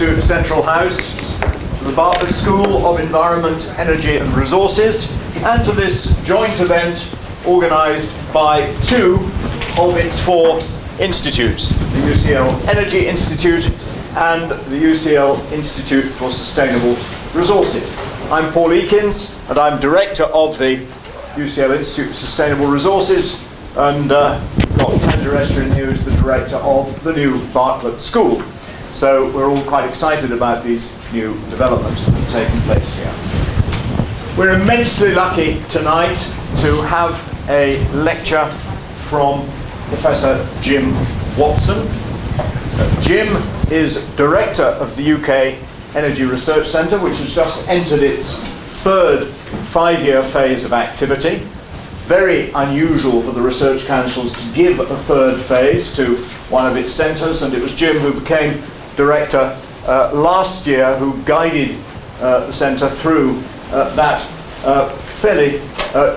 to Central House, to the Bartlett School of Environment, Energy and Resources, and to this joint event organised by two of its four institutes, the UCL-Energy Institute and the UCL Institute for Sustainable Resources. I'm Paul Eakins, and I'm Director of the UCL Institute for Sustainable Resources, and Dr. Pandaresh here is the Director of the new Bartlett School. So we're all quite excited about these new developments that are taking place here. We're immensely lucky tonight to have a lecture from Professor Jim Watson. Jim is Director of the UK Energy Research Centre, which has just entered its third 5-year phase of activity. Very unusual for the research councils to give a third phase to one of its centres, and it was Jim who became Director last year who guided the centre through that fairly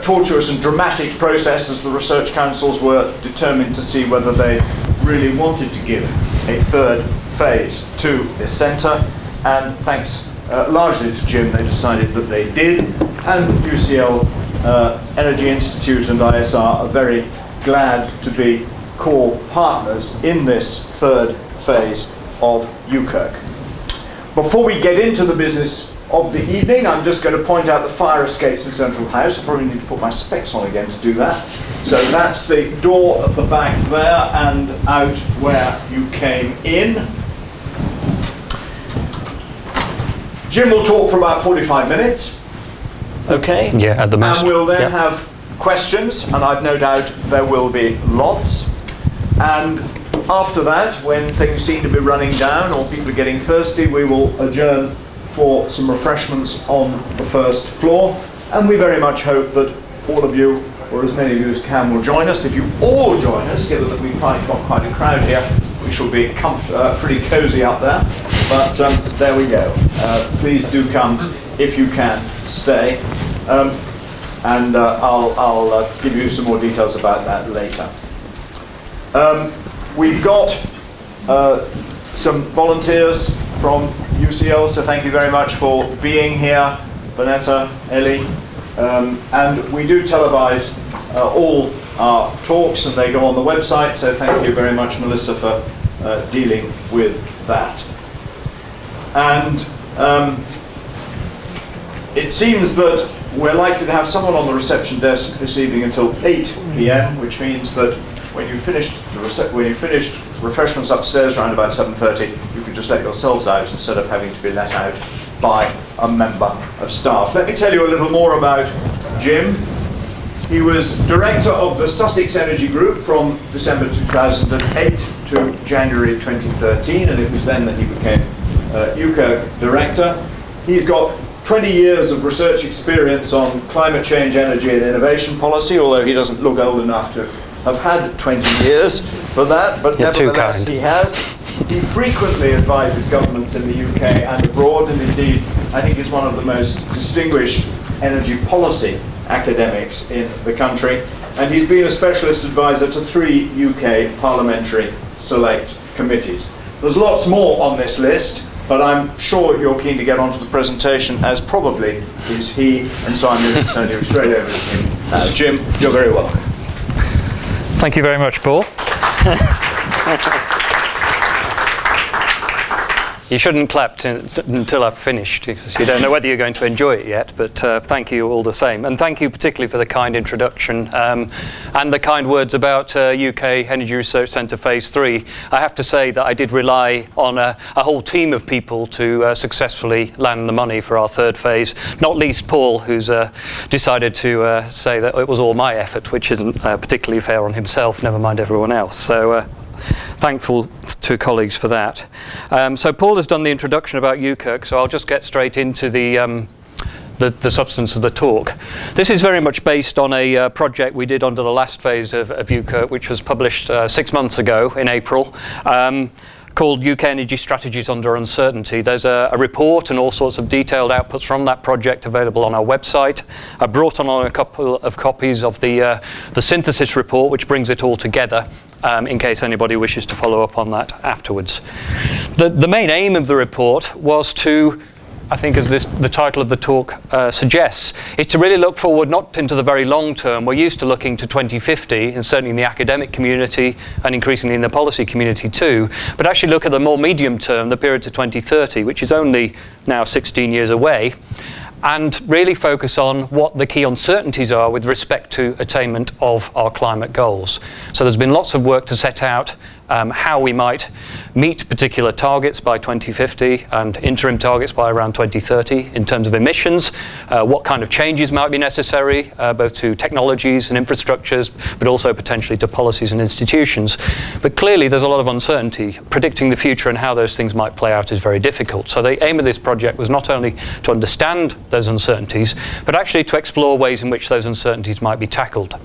tortuous and dramatic process, as the research councils were determined to see whether they really wanted to give a third phase to this centre, and thanks largely to Jim they decided that they did, and UCL Energy Institute and ISR are very glad to be core partners in this third phase of UKERC. Before we get into the business of the evening, I'm just going to point out the fire escapes in Central House. I probably need to put my specs on again to do that. So that's the door at the back there and out where you came in. Jim will talk for about 45 minutes. Okay? Yeah, at the most. And we'll then have questions, and I've no doubt there will be lots. And after that, when things seem to be running down or people are getting thirsty, we will adjourn for some refreshments on the first floor, and we very much hope that all of you, or as many of you as can, will join us. If you all join us, given that we've got quite a crowd here, we shall be pretty cosy up there, but there we go. Please do come if you can stay, and I'll give you some more details about that later. We've got some volunteers from UCL, so thank you very much for being here, Vanessa, Ellie, and we do televise all our talks, and they go on the website, so thank you very much, Melissa, for dealing with that. And it seems that we're likely to have someone on the reception desk this evening until 8 p.m, which means that when you finished refreshments upstairs around about 7:30, you can just let yourselves out instead of having to be let out by a member of staff. Let me tell you a little more about Jim. He was Director of the Sussex Energy Group from December 2008 to January 2013, and it was then that he became UKERC Director. He's got 20 years of research experience on climate change, energy and innovation policy, although he doesn't look old enough to have had 20 years for that, but nevertheless he has. He frequently advises governments in the UK and abroad, and indeed I think is one of the most distinguished energy policy academics in the country, and he's been a specialist advisor to 3 UK parliamentary select committees. There's lots more on this list, but I'm sure you're keen to get onto the presentation, as probably is he, and so I'm going to turn you straight over to him. Jim, you're very welcome. Thank you very much, Paul. You shouldn't clap until I've finished, because you don't know whether you're going to enjoy it yet, but thank you all the same. And thank you particularly for the kind introduction and the kind words about UK Energy Research Centre Phase 3. I have to say that I did rely on a whole team of people to successfully land the money for our third phase, not least Paul, who's decided to say that it was all my effort, which isn't particularly fair on himself, never mind everyone else. So thankful to colleagues for that. So Paul has done the introduction about UKERC, so I'll just get straight into the substance of the talk. This is very much based on a project we did under the last phase of UKERC, which was published 6 months ago in April, called UK Energy Strategies Under Uncertainty. There's a report and all sorts of detailed outputs from that project available on our website. I brought on a couple of copies of the synthesis report, which brings it all together. in case anybody wishes to follow up on that afterwards. The main aim of the report was to, I think as the title of the talk suggests, is to really look forward not into the very long term. We're used to looking to 2050, and certainly in the academic community and increasingly in the policy community too, but actually look at the more medium term, the period to 2030, which is only now 16 years away, and really focus on what the key uncertainties are with respect to attainment of our climate goals. So there's been lots of work to set out how we might meet particular targets by 2050 and interim targets by around 2030 in terms of emissions, what kind of changes might be necessary, both to technologies and infrastructures, but also potentially to policies and institutions. But clearly there's a lot of uncertainty. Predicting the future and how those things might play out is very difficult. So the aim of this project was not only to understand those uncertainties, but actually to explore ways in which those uncertainties might be tackled.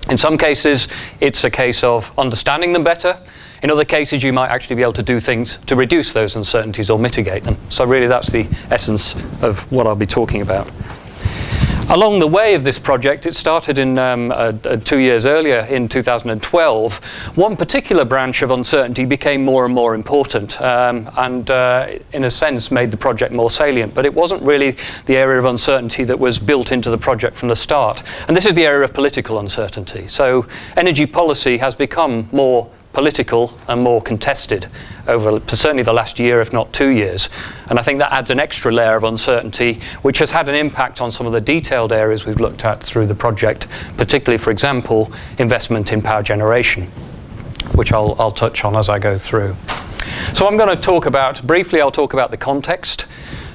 In some cases, it's a case of understanding them better. In other cases, you might actually be able to do things to reduce those uncertainties or mitigate them. So really, that's the essence of what I'll be talking about. Along the way of this project, it started in 2 years earlier, in 2012. One particular branch of uncertainty became more and more important and in a sense made the project more salient. But it wasn't really the area of uncertainty that was built into the project from the start. And this is the area of political uncertainty. So energy policy has become more political and more contested over certainly the last year, if not 2 years. And I think that adds an extra layer of uncertainty, which has had an impact on some of the detailed areas we've looked at through the project, particularly, for example, investment in power generation, which I'll touch on as I go through. So I'm going to talk about, briefly, I'll talk about the context,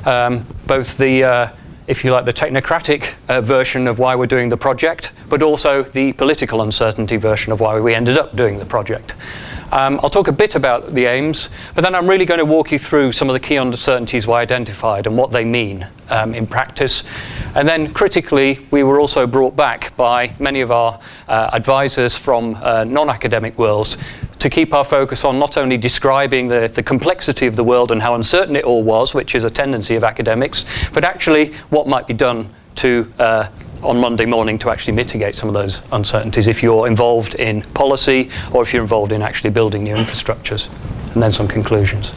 both the if you like, the technocratic version of why we're doing the project, but also the political uncertainty version of why we ended up doing the project. I'll talk a bit about the aims, but then I'm really going to walk you through some of the key uncertainties we identified and what they mean in practice. And then critically, we were also brought back by many of our advisors from non-academic worlds to keep our focus on not only describing the complexity of the world and how uncertain it all was, which is a tendency of academics, but actually what might be done to on Monday morning to actually mitigate some of those uncertainties if you're involved in policy or if you're involved in actually building new infrastructures. And then some conclusions.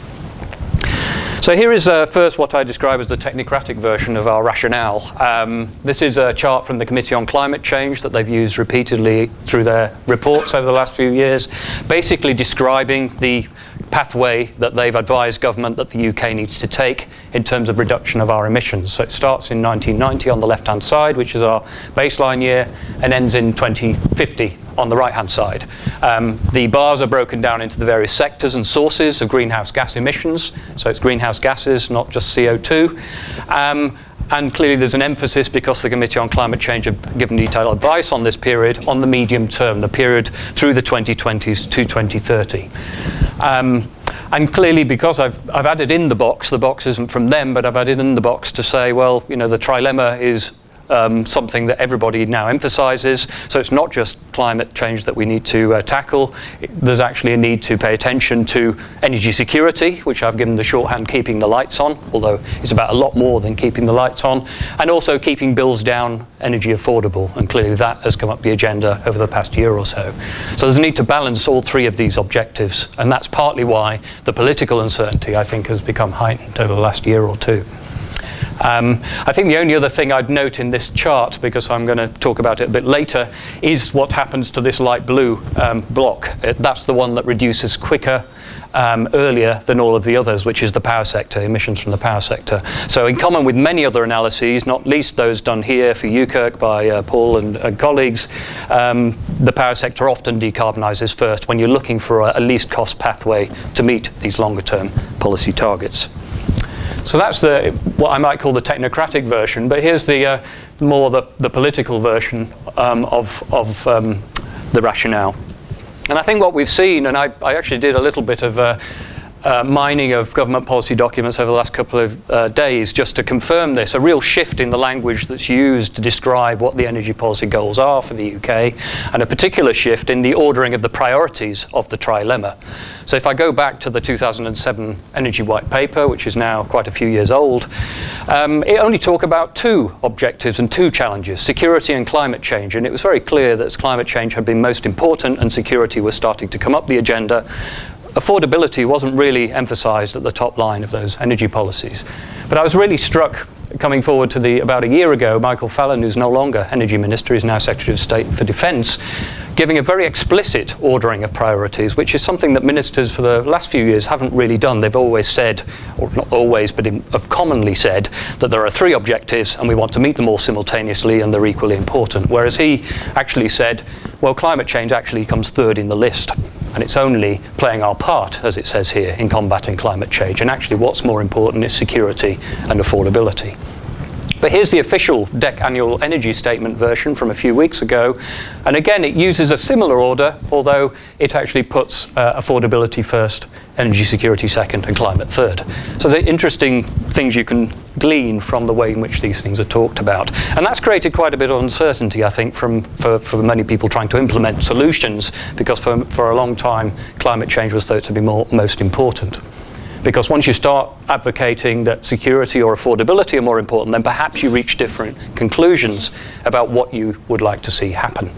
So here is first what I describe as the technocratic version of our rationale. This is a chart from the Committee on Climate Change that they've used repeatedly through their reports over the last few years, basically describing the pathway that they've advised government that the UK needs to take in terms of reduction of our emissions. So it starts in 1990 on the left-hand side, which is our baseline year, and ends in 2050 on the right-hand side. The bars are broken down into the various sectors and sources of greenhouse gas emissions. So it's greenhouse gases, not just CO2. And clearly there's an emphasis, because the Committee on Climate Change have given detailed advice on this period, on the medium term, the period through the 2020s to 2030. And clearly, because I've added in the box isn't from them, but I've added in the box to say, well, you know, the trilemma is something that everybody now emphasizes. So it's not just climate change that we need to tackle. There's actually a need to pay attention to energy security, which I've given the shorthand keeping the lights on, although it's about a lot more than keeping the lights on, and also keeping bills down, energy affordable, and clearly that has come up the agenda over the past year or so. So there's a need to balance all three of these objectives, and that's partly why the political uncertainty, I think, has become heightened over the last year or two. I think the only other thing I'd note in this chart, because I'm going to talk about it a bit later, is what happens to this light blue block. That's the one that reduces quicker, earlier than all of the others, which is the power sector, emissions from the power sector. So in common with many other analyses, not least those done here for UKERC by Paul and colleagues, the power sector often decarbonises first when you're looking for a least cost pathway to meet these longer term policy targets. So that's what I might call the technocratic version, but here's the more the political version of the rationale. And I think what we've seen, and I actually did a little bit of mining of government policy documents over the last couple of days just to confirm this, a real shift in the language that's used to describe what the energy policy goals are for the UK, and a particular shift in the ordering of the priorities of the trilemma. So if I go back to the 2007 Energy White Paper, which is now quite a few years old, it only talked about two objectives and two challenges, security and climate change. And it was very clear that climate change had been most important and security was starting to come up the agenda. Affordability wasn't really emphasised at the top line of those energy policies. But I was really struck coming forward to about a year ago, Michael Fallon, who's no longer Energy Minister, is now Secretary of State for Defence, giving a very explicit ordering of priorities, which is something that ministers for the last few years haven't really done. They've always said, or not always, but have commonly said, that there are three objectives and we want to meet them all simultaneously and they're equally important. Whereas he actually said, well, climate change actually comes third in the list. And it's only playing our part, as it says here, in combating climate change. And actually what's more important is security and affordability. But here's the official DEC annual energy statement version from a few weeks ago. And again, it uses a similar order, although it actually puts affordability first, energy security second, and climate third. So the interesting things you can glean from the way in which these things are talked about. And that's created quite a bit of uncertainty, I think, for many people trying to implement solutions, because for a long time, climate change was thought to be most important. Because once you start advocating that security or affordability are more important, then perhaps you reach different conclusions about what you would like to see happen.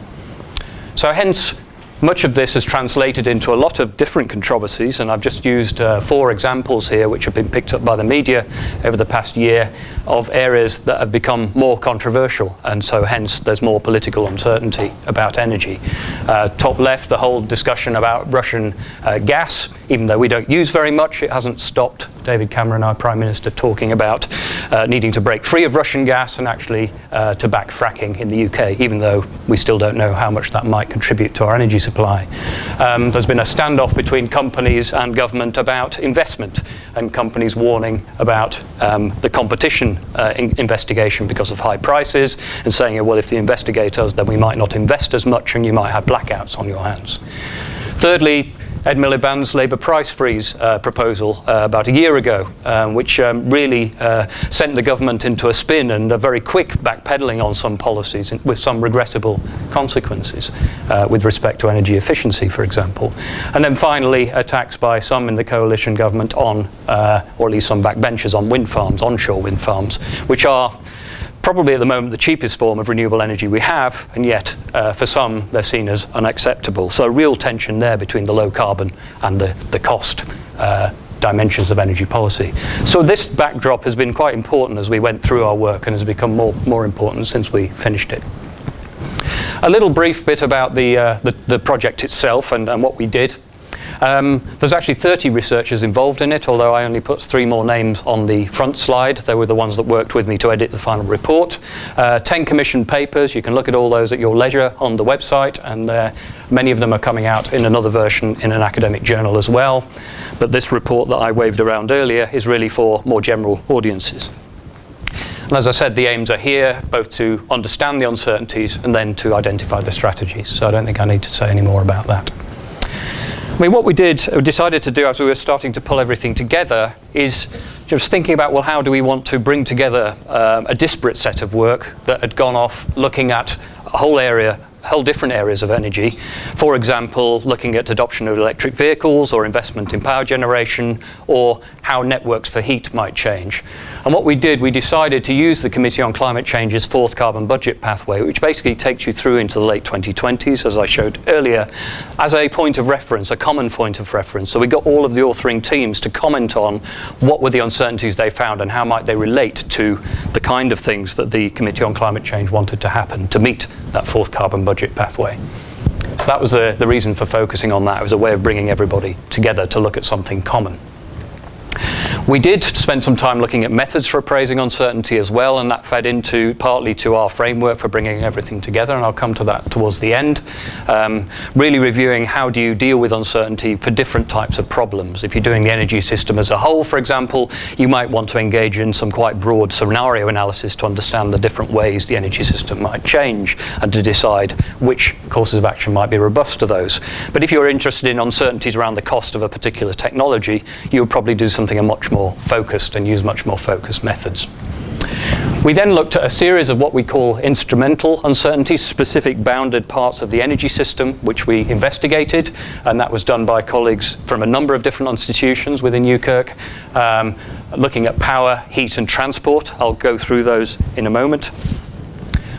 So hence, much of this has translated into a lot of different controversies, and I've just used 4 examples here which have been picked up by the media over the past year of areas that have become more controversial, and so hence there's more political uncertainty about energy. Top left, the whole discussion about Russian gas. Even though we don't use very much, it hasn't stopped David Cameron, our Prime Minister, talking about needing to break free of Russian gas and actually to back fracking in the UK, even though we still don't know how much that might contribute to our energy supply. There's been a standoff between companies and government about investment, and companies warning about the competition investigation because of high prices, and saying, well, if you investigate us, then we might not invest as much and you might have blackouts on your hands. Thirdly, Ed Miliband's Labour price freeze proposal about a year ago, which really sent the government into a spin and a very quick backpedalling on some policies with some regrettable consequences with respect to energy efficiency, for example. And then finally, attacks by some in the coalition government on, or at least some backbenchers on wind farms, onshore wind farms, which are probably at the moment the cheapest form of renewable energy we have, and yet for some they're seen as unacceptable. So real tension there between the low carbon and the cost dimensions of energy policy. So this backdrop has been quite important as we went through our work and has become more important since we finished it. A little brief bit about the project itself and what we did. There's actually 30 researchers involved in it, although I only put 3 more names on the front slide. They were the ones that worked with me to edit the final report. 10 commissioned papers. You can look at all those at your leisure on the website, and many of them are coming out in another version in an academic journal as well. But this report that I waved around earlier is really for more general audiences. And as I said, the aims are here, both to understand the uncertainties and then to identify the strategies. So I don't think I need to say any more about that. I mean, what we decided to do as we were starting to pull everything together is just thinking about, well, how do we want to bring together a disparate set of work that had gone off looking at a whole different areas of energy. For example, looking at adoption of electric vehicles or investment in power generation, or how networks for heat might change. And what we did, we decided to use the Committee on Climate Change's 4th Carbon Budget Pathway, which basically takes you through into the late 2020s, as I showed earlier, as a point of reference, a common point of reference. So we got all of the authoring teams to comment on what were the uncertainties they found and how might they relate to the kind of things that the Committee on Climate Change wanted to happen to meet that 4th Carbon Budget Pathway. So that was the reason for focusing on that. It was a way of bringing everybody together to look at something common. We did spend some time looking at methods for appraising uncertainty as well, and that fed into partly to our framework for bringing everything together, and I'll come to that towards the end. Really reviewing how do you deal with uncertainty for different types of problems. If you're doing the energy system as a whole, for example, you might want to engage in some quite broad scenario analysis to understand the different ways the energy system might change and to decide which courses of action might be robust to those. But if you're interested in uncertainties around the cost of a particular technology, you would probably do something much more focused and use much more focused methods. We then looked at a series of what we call instrumental uncertainties, specific bounded parts of the energy system, which we investigated, and that was done by colleagues from a number of different institutions within UKERC, looking at power, heat and transport. I'll go through those in a moment.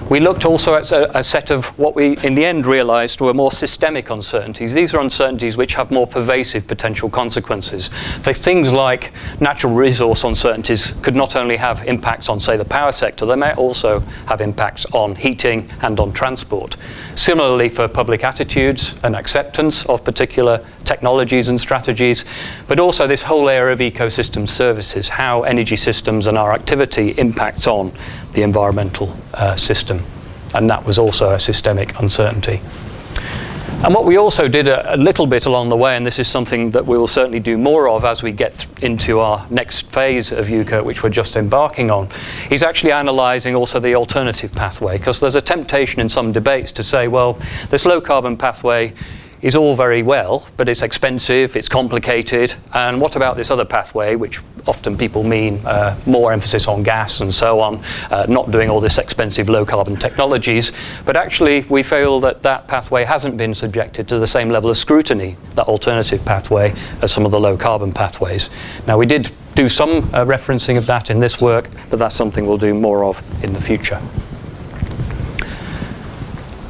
We looked also at a set of what we, in the end, realized were more systemic uncertainties. These are uncertainties which have more pervasive potential consequences. For things like natural resource uncertainties could not only have impacts on, say, the power sector, they may also have impacts on heating and on transport. Similarly, for public attitudes and acceptance of particular technologies and strategies, but also this whole area of ecosystem services, how energy systems and our activity impacts on the environmental system. And that was also a systemic uncertainty. And what we also did a little bit along the way, and this is something that we will certainly do more of as we get into our next phase of UKERC, which we're just embarking on, is actually analysing also the alternative pathway, because there's a temptation in some debates to say, well, this low carbon pathway is all very well, but it's expensive, it's complicated, and what about this other pathway, which often people mean more emphasis on gas and so on, not doing all this expensive low carbon technologies, but actually we feel that that pathway hasn't been subjected to the same level of scrutiny, that alternative pathway, as some of the low carbon pathways. Now we did do some referencing of that in this work, but that's something we'll do more of in the future.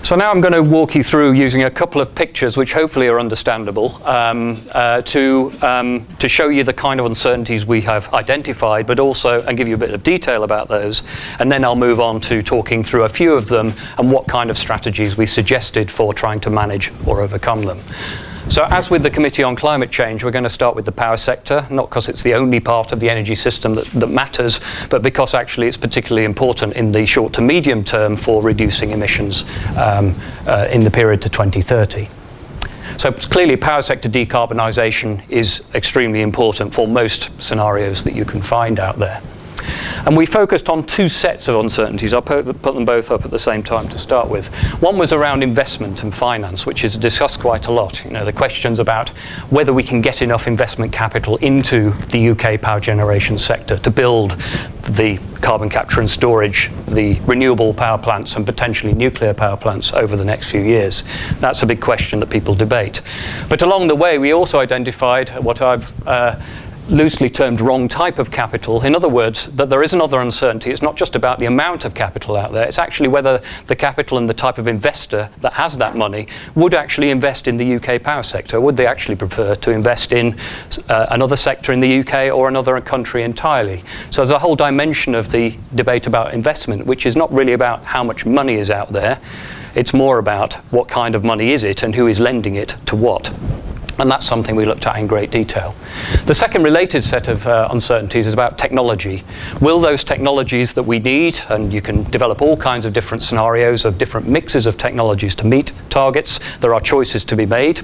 So now I'm going to walk you through using a couple of pictures which hopefully are understandable to show you the kind of uncertainties we have identified, but also and give you a bit of detail about those. And then I'll move on to talking through a few of them and what kind of strategies we suggested for trying to manage or overcome them. So as with the Committee on Climate Change, we're going to start with the power sector, not because it's the only part of the energy system that matters, but because actually it's particularly important in the short to medium term for reducing emissions in the period to 2030. So clearly power sector decarbonisation is extremely important for most scenarios that you can find out there. And we focused on two sets of uncertainties. I'll put them both up at the same time to start with. One was around investment and finance, which is discussed quite a lot. You know, the questions about whether we can get enough investment capital into the UK power generation sector to build the carbon capture and storage, the renewable power plants and potentially nuclear power plants over the next few years. That's a big question that people debate. But along the way, we also identified what I've loosely termed wrong type of capital. In other words, that there is another uncertainty. It's not just about the amount of capital out there, it's actually whether the capital and the type of investor that has that money would actually invest in the UK power sector. Would they actually prefer to invest in another sector in the UK or another country entirely? So there's a whole dimension of the debate about investment, which is not really about how much money is out there. It's more about what kind of money is it and who is lending it to what. And that's something we looked at in great detail. The second related set of uncertainties is about technology. Will those technologies that we need, and you can develop all kinds of different scenarios of different mixes of technologies to meet targets, there are choices to be made,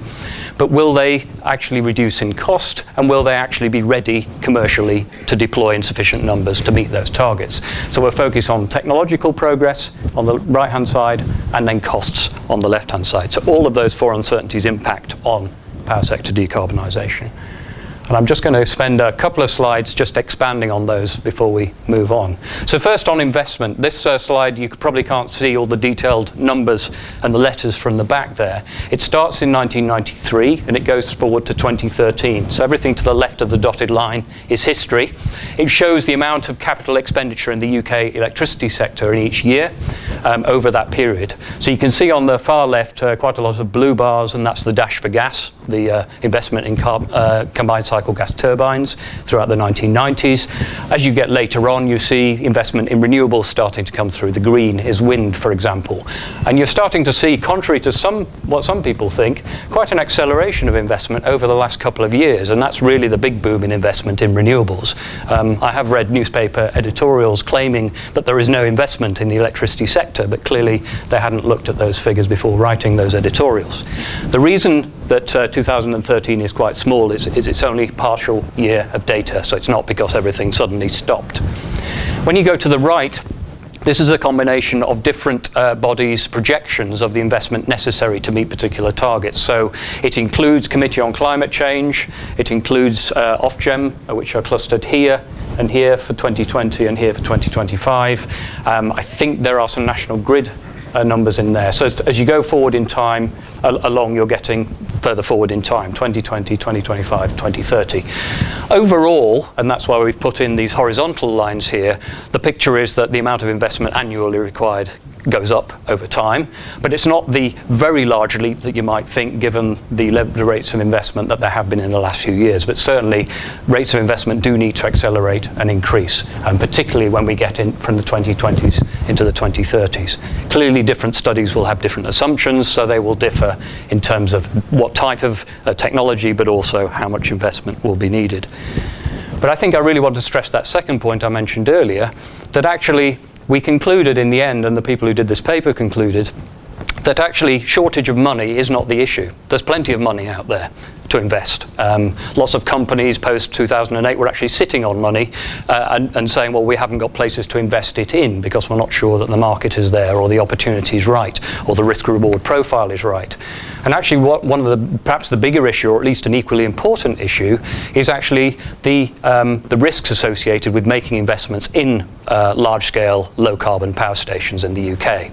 but will they actually reduce in cost, and will they actually be ready commercially to deploy in sufficient numbers to meet those targets? So we're focused on technological progress on the right-hand side, and then costs on the left-hand side. So all of those four uncertainties impact on power sector decarbonisation. And I'm just going to spend a couple of slides just expanding on those before we move on. So first on investment. This slide, you probably can't see all the detailed numbers and the letters from the back there. It starts in 1993 and it goes forward to 2013. So everything to the left of the dotted line is history. It shows the amount of capital expenditure in the UK electricity sector in each year. over that period. So you can see on the far left quite a lot of blue bars, and that's the dash for gas, the investment in combined cycle gas turbines throughout the 1990s. As you get later on, you see investment in renewables starting to come through. The green is wind, for example. And you're starting to see, contrary to what some people think, quite an acceleration of investment over the last couple of years, and that's really the big boom in investment in renewables. I have read newspaper editorials claiming that there is no investment in the electricity sector, but clearly they hadn't looked at those figures before writing those editorials. The reason that 2013 is quite small is it's only partial year of data, so it's not because everything suddenly stopped. When you go to the right, this is a combination of different bodies' projections of the investment necessary to meet particular targets. So it includes Committee on Climate Change, it includes Ofgem, which are clustered here and here for 2020 and here for 2025. I think there are some National Grid numbers in there. So as you go forward in time, along you're getting further forward in time, 2020, 2025, 2030. Overall, and that's why we've put in these horizontal lines here, the picture is that the amount of investment annually required goes up over time, but it's not the very large leap that you might think given the rates of investment that there have been in the last few years. But certainly rates of investment do need to accelerate and increase, and particularly when we get in from the 2020s into the 2030s. Clearly different studies will have different assumptions, so they will differ in terms of what type of technology, but also how much investment will be needed. But I think I really want to stress that second point I mentioned earlier, that actually we concluded in the end, and the people who did this paper concluded, that actually shortage of money is not the issue. There's plenty of money out there to invest. Lots of companies post-2008 were actually sitting on money and saying, well, we haven't got places to invest it in because we're not sure that the market is there or the opportunity is right or the risk-reward profile is right. And actually one of perhaps the bigger issue, or at least an equally important issue, is actually the risks associated with making investments in large-scale, low-carbon power stations in the UK.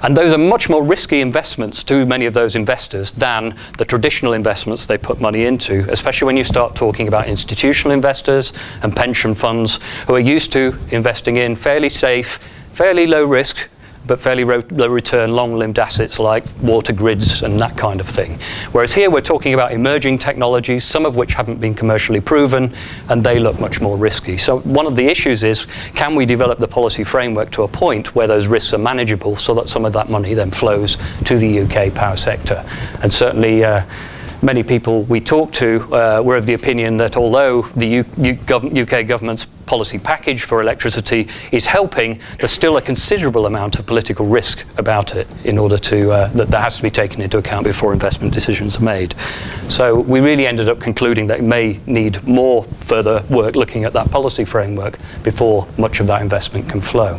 And those are much more risky investments to many of those investors than the traditional investments they put money into, especially when you start talking about institutional investors and pension funds who are used to investing in fairly safe, fairly low risk, but fairly low return, long-lived assets like water grids and that kind of thing. Whereas here we're talking about emerging technologies, some of which haven't been commercially proven, and they look much more risky. So one of the issues is, can we develop the policy framework to a point where those risks are manageable so that some of that money then flows to the UK power sector? And certainly many people we talked to were of the opinion that although the UK government's policy package for electricity is helping, there's still a considerable amount of political risk about it in order to that has to be taken into account before investment decisions are made. So we really ended up concluding that it may need more further work looking at that policy framework before much of that investment can flow.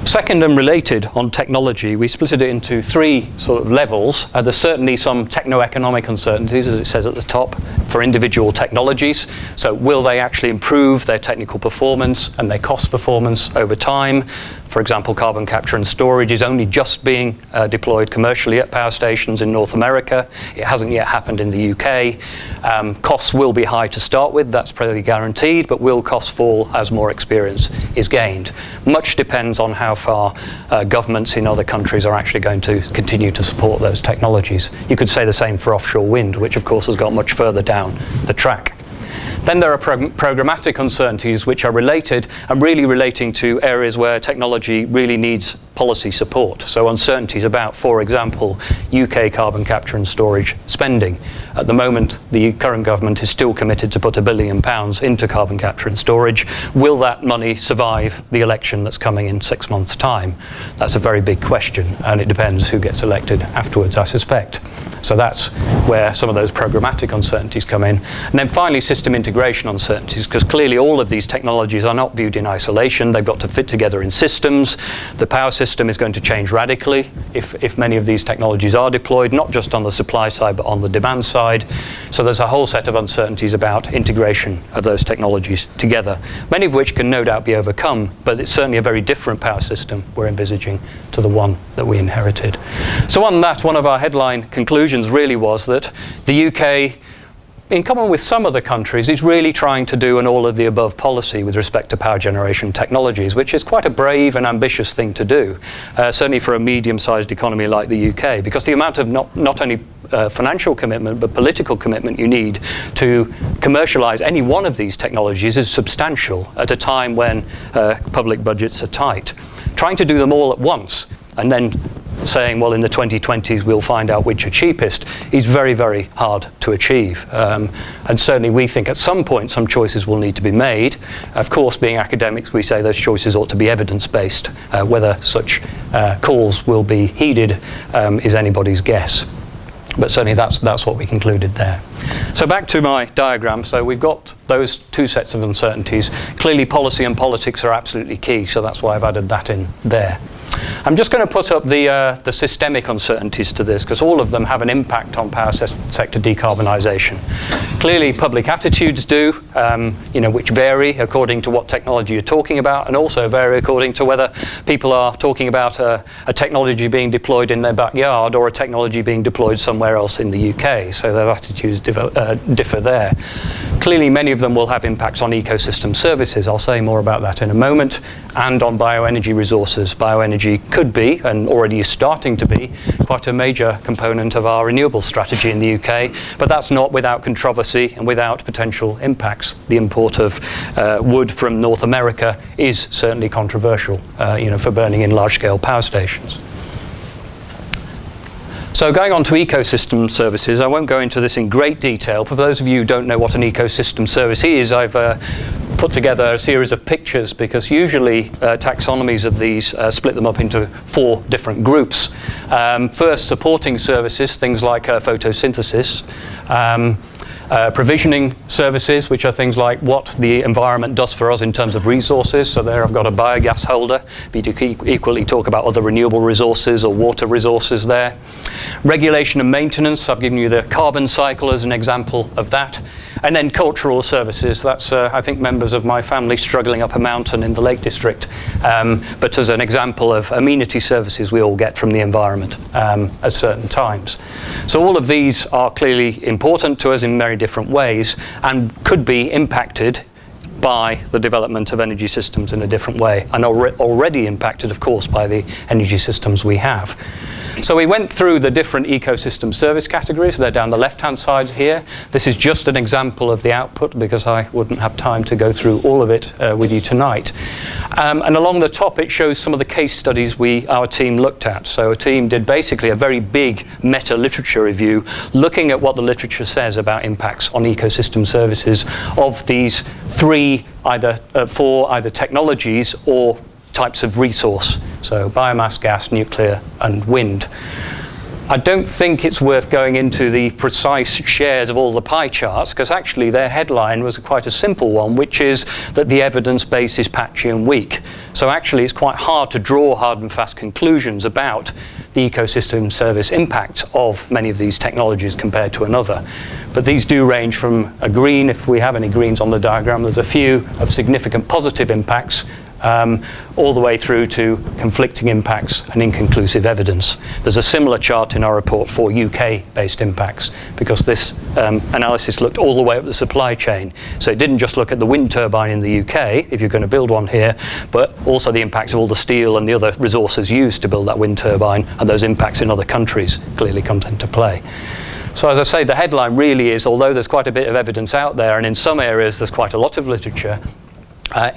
Second and related on technology, we split it into three sort of levels. There's certainly some techno-economic uncertainties, as it says at the top, for individual technologies. So will they actually improve their technical performance and their cost performance over time? For example, carbon capture and storage is only just being deployed commercially at power stations in North America. It hasn't yet happened in the UK. Costs will be high to start with, that's pretty guaranteed, but will costs fall as more experience is gained? Much depends on how far governments in other countries are actually going to continue to support those technologies. You could say the same for offshore wind, which of course has got much further down the track. Then there are programmatic uncertainties which are related and really relating to areas where technology really needs policy support. So uncertainties about, for example, UK carbon capture and storage spending. At the moment, the current government is still committed to put £1 billion into carbon capture and storage. Will that money survive the election that's coming in 6 months' time? That's a very big question, and it depends who gets elected afterwards, I suspect. So that's where some of those programmatic uncertainties come in. And then finally, system integration uncertainties, because clearly all of these technologies are not viewed in isolation. They've got to fit together in systems. The power system is going to change radically if many of these technologies are deployed, not just on the supply side, but on the demand side. So there's a whole set of uncertainties about integration of those technologies together, many of which can no doubt be overcome, but it's certainly a very different power system we're envisaging to the one that we inherited. So on that, one of our headline conclusions really was that the UK in common with some other countries, is really trying to do an all-of-the-above policy with respect to power generation technologies, which is quite a brave and ambitious thing to do, certainly for a medium-sized economy like the UK, because the amount of not only financial commitment but political commitment you need to commercialise any one of these technologies is substantial at a time when public budgets are tight. Trying to do them all at once and then saying, well, in the 2020s we'll find out which are cheapest, is very, very hard to achieve. And certainly we think at some point some choices will need to be made. Of course, being academics, we say those choices ought to be evidence-based. Whether such calls will be heeded is anybody's guess. But certainly that's what we concluded there. So back to my diagram. So we've got those two sets of uncertainties. Clearly policy and politics are absolutely key, so that's why I've added that in there. I'm just going to put up the systemic uncertainties to this, because all of them have an impact on power sector decarbonisation. Clearly, public attitudes do, which vary according to what technology you're talking about, and also vary according to whether people are talking about a technology being deployed in their backyard or a technology being deployed somewhere else in the UK. So their attitudes differ there. Clearly, many of them will have impacts on ecosystem services. I'll say more about that in a moment, and on bioenergy resources. Bioenergy could be, and already is starting to be, quite a major component of our renewable strategy in the UK, but that's not without controversy and without potential impacts. The import of wood from North America is certainly controversial, for burning in large-scale power stations. So going on to ecosystem services, I won't go into this in great detail. For those of you who don't know what an ecosystem service is, I've put together a series of pictures, because usually taxonomies of these split them up into 4 different groups. First, supporting services, things like photosynthesis. Provisioning services, which are things like what the environment does for us in terms of resources. So there I've got a biogas holder. We do equally talk about other renewable resources or water resources there. Regulation and maintenance, I've given you the carbon cycle as an example of that. And then cultural services, that's I think members of my family struggling up a mountain in the Lake District, but as an example of amenity services we all get from the environment at certain times. So all of these are clearly important to us in very different ways, and could be impacted by the development of energy systems in a different way, and already impacted, of course, by the energy systems we have. So we went through the different ecosystem service categories. They're down the left-hand side here. This is just an example of the output, because I wouldn't have time to go through all of it with you tonight. And along the top, it shows some of the case studies our team looked at. So a team did basically a very big meta-literature review, looking at what the literature says about impacts on ecosystem services of these 4 either technologies or types of resource, so biomass, gas, nuclear, and wind. I don't think it's worth going into the precise shares of all the pie charts, because actually their headline was quite a simple one, which is that the evidence base is patchy and weak. So actually it's quite hard to draw hard and fast conclusions about the ecosystem service impact of many of these technologies compared to another. But these do range from a green, if we have any greens on the diagram, there's a few of significant positive impacts, all the way through to conflicting impacts and inconclusive evidence. There's a similar chart in our report for UK-based impacts, because this analysis looked all the way up the supply chain. So it didn't just look at the wind turbine in the UK, if you're going to build one here, but also the impacts of all the steel and the other resources used to build that wind turbine, and those impacts in other countries clearly comes into play. So as I say, the headline really is, although there's quite a bit of evidence out there, and in some areas there's quite a lot of literature,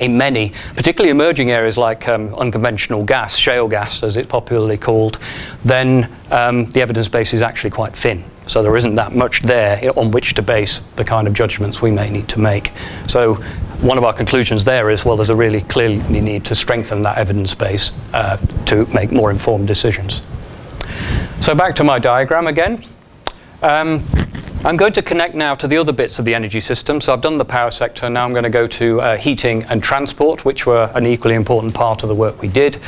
in many, particularly emerging areas like unconventional gas, shale gas as it's popularly called, then the evidence base is actually quite thin. So there isn't that much there on which to base the kind of judgments we may need to make. So one of our conclusions there is, well, there's a really clearly need to strengthen that evidence base to make more informed decisions. So back to my diagram again. I'm going to connect now to the other bits of the energy system. So I've done the power sector, now I'm going to go to heating and transport, which were an equally important part of the work we did.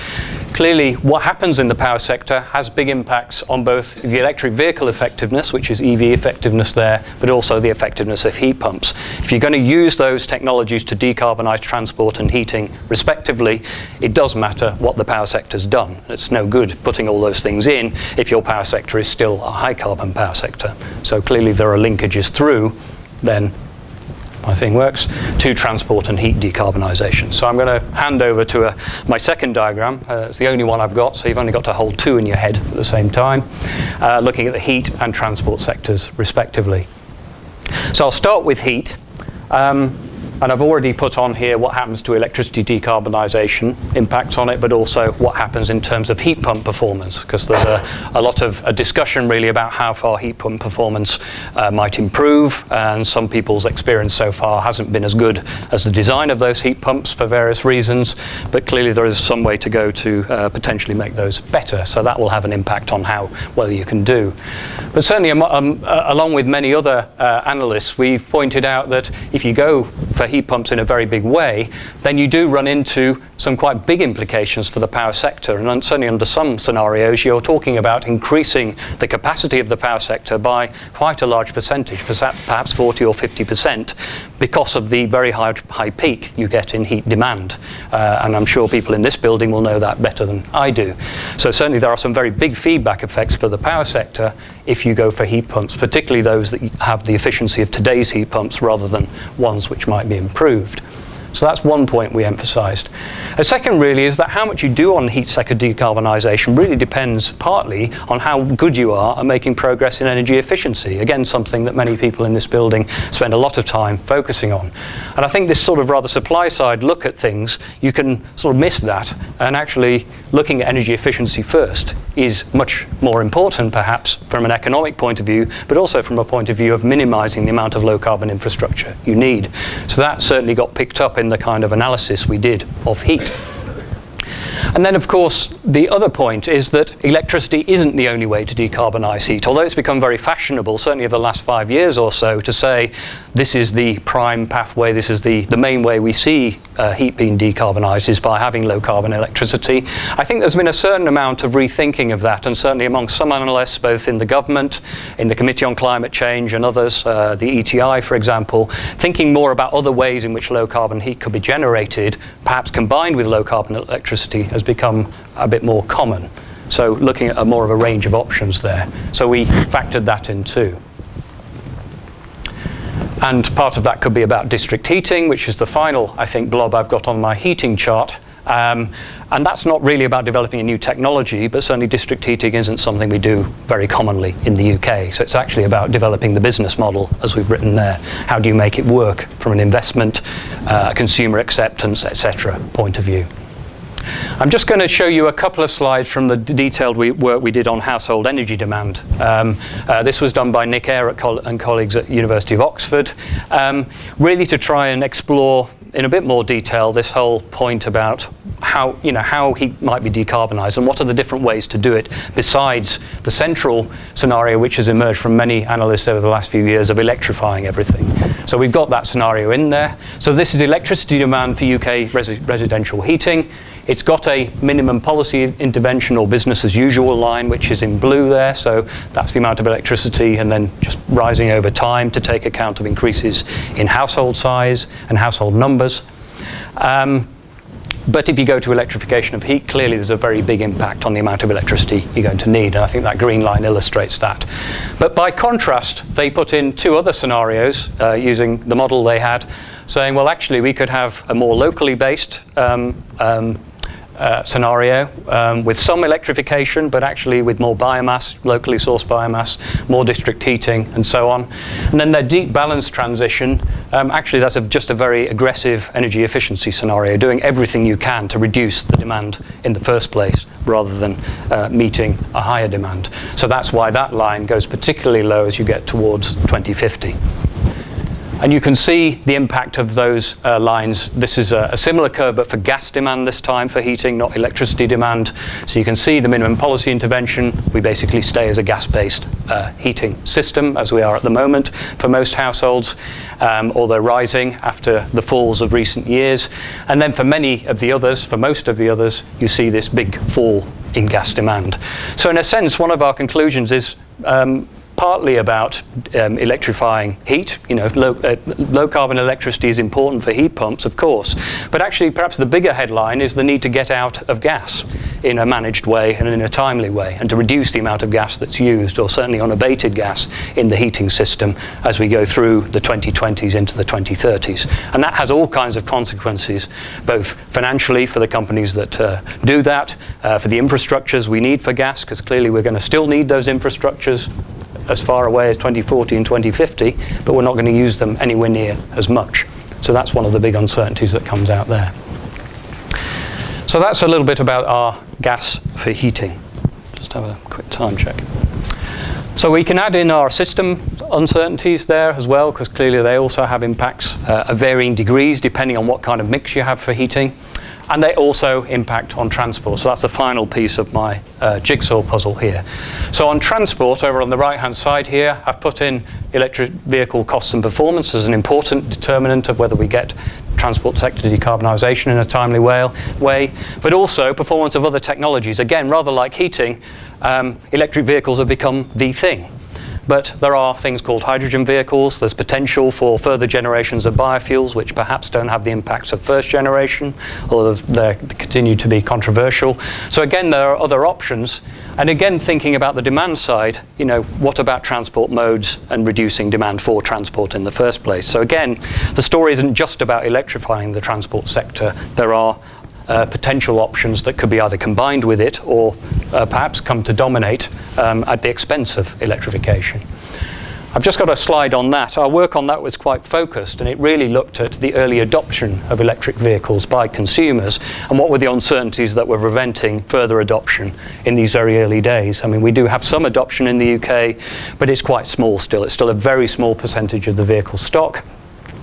Clearly, what happens in the power sector has big impacts on both the electric vehicle effectiveness, which is EV effectiveness there, but also the effectiveness of heat pumps. If you're going to use those technologies to decarbonise transport and heating respectively, it does matter what the power sector's done. It's no good putting all those things in if your power sector is still a high carbon power sector. So clearly there are linkages through, then my thing works, to transport and heat decarbonisation. So I'm going to hand over to my second diagram. It's the only one I've got, so you've only got to hold two in your head at the same time, looking at the heat and transport sectors respectively. So I'll start with heat. And I've already put on here what happens to electricity decarbonisation, impacts on it, but also what happens in terms of heat pump performance, because there's a lot of a discussion really about how far heat pump performance might improve, and some people's experience so far hasn't been as good as the design of those heat pumps for various reasons, but clearly there is some way to go to potentially make those better, so that will have an impact on how well you can do. But certainly along with many other analysts, we've pointed out that if you go for heat pumps in a very big way, then you do run into some quite big implications for the power sector. And certainly under some scenarios, you're talking about increasing the capacity of the power sector by quite a large percentage, perhaps 40 or 50%, because of the very high peak you get in heat demand. And I'm sure people in this building will know that better than I do. So certainly there are some very big feedback effects for the power sector if you go for heat pumps, particularly those that have the efficiency of today's heat pumps rather than ones which might be improved. So that's one point we emphasised. A second really is that how much you do on heat sector decarbonisation really depends partly on how good you are at making progress in energy efficiency. Again, something that many people in this building spend a lot of time focusing on. And I think this sort of rather supply side look at things, you can sort of miss that, and actually looking at energy efficiency first is much more important perhaps from an economic point of view, but also from a point of view of minimising the amount of low carbon infrastructure you need. So that certainly got picked up in the kind of analysis we did of heat. And then, of course, the other point is that electricity isn't the only way to decarbonise heat, although it's become very fashionable, certainly over the last 5 years or so, to say this is the prime pathway, this is the main way we see heat being decarbonised is by having low carbon electricity. I think there's been a certain amount of rethinking of that, and certainly among some analysts, both in the government, in the Committee on Climate Change and others, the ETI, for example, thinking more about other ways in which low carbon heat could be generated, perhaps combined with low carbon electricity, has become a bit more common. So looking at more of a range of options there. So we factored that in too. And part of that could be about district heating, which is the final, I think, blob I've got on my heating chart. And that's not really about developing a new technology, but certainly district heating isn't something we do very commonly in the UK. So it's actually about developing the business model, as we've written there. How do you make it work from an investment, consumer acceptance, etc. point of view? I'm just going to show you a couple of slides from the detailed work we did on household energy demand. This was done by Nick Eyre and colleagues at University of Oxford, really to try and explore in a bit more detail this whole point about how heat might be decarbonised and what are the different ways to do it besides the central scenario which has emerged from many analysts over the last few years of electrifying everything. So we've got that scenario in there. So this is electricity demand for UK residential heating. It's got a minimum policy intervention or business as usual line, which is in blue there. So that's the amount of electricity, and then just rising over time to take account of increases in household size and household numbers. But if you go to electrification of heat, clearly there's a very big impact on the amount of electricity you're going to need. And I think that green line illustrates that. But by contrast, they put in two other scenarios using the model they had, saying, well, actually, we could have a more locally based scenario with some electrification, but actually with more biomass, locally sourced biomass, more district heating, and so on. And then their deep balance transition, actually that's just a very aggressive energy efficiency scenario, doing everything you can to reduce the demand in the first place, rather than meeting a higher demand. So that's why that line goes particularly low as you get towards 2050. And you can see the impact of those lines. This is a similar curve, but for gas demand this time for heating, not electricity demand. So you can see the minimum policy intervention. We basically stay as a gas-based heating system, as we are at the moment for most households, although rising after the falls of recent years. And then for many of the others, for most of the others, you see this big fall in gas demand. So in a sense, one of our conclusions is partly about electrifying heat. You know, low carbon electricity is important for heat pumps, of course, but actually perhaps the bigger headline is the need to get out of gas in a managed way and in a timely way, and to reduce the amount of gas that's used, or certainly unabated gas, in the heating system as we go through the 2020s into the 2030s. And that has all kinds of consequences, both financially for the companies that do that, for the infrastructures we need for gas, because clearly we're going to still need those infrastructures as far away as 2040 and 2050, but we're not going to use them anywhere near as much. So that's one of the big uncertainties that comes out there. So that's a little bit about our gas for heating. Just have a quick time check. So we can add in our system uncertainties there as well, because clearly they also have impacts of varying degrees depending on what kind of mix you have for heating. And they also impact on transport. So that's the final piece of my jigsaw puzzle here. So on transport, over on the right-hand side here, I've put in electric vehicle costs and performance as an important determinant of whether we get transport sector decarbonisation in a timely way, but also performance of other technologies. Again, rather like heating, electric vehicles have become the thing. But there are things called hydrogen vehicles. There's potential for further generations of biofuels, which perhaps don't have the impacts of first generation, or they continue to be controversial. So again, there are other options. And again, thinking about the demand side, you know, what about transport modes and reducing demand for transport in the first place? So again, the story isn't just about electrifying the transport sector. There are potential options that could be either combined with it or perhaps come to dominate at the expense of electrification. I've just got a slide on that. Our work on that was quite focused, and it really looked at the early adoption of electric vehicles by consumers and what were the uncertainties that were preventing further adoption in these very early days. I mean, we do have some adoption in the UK, but it's quite small still. It's still a very small percentage of the vehicle stock,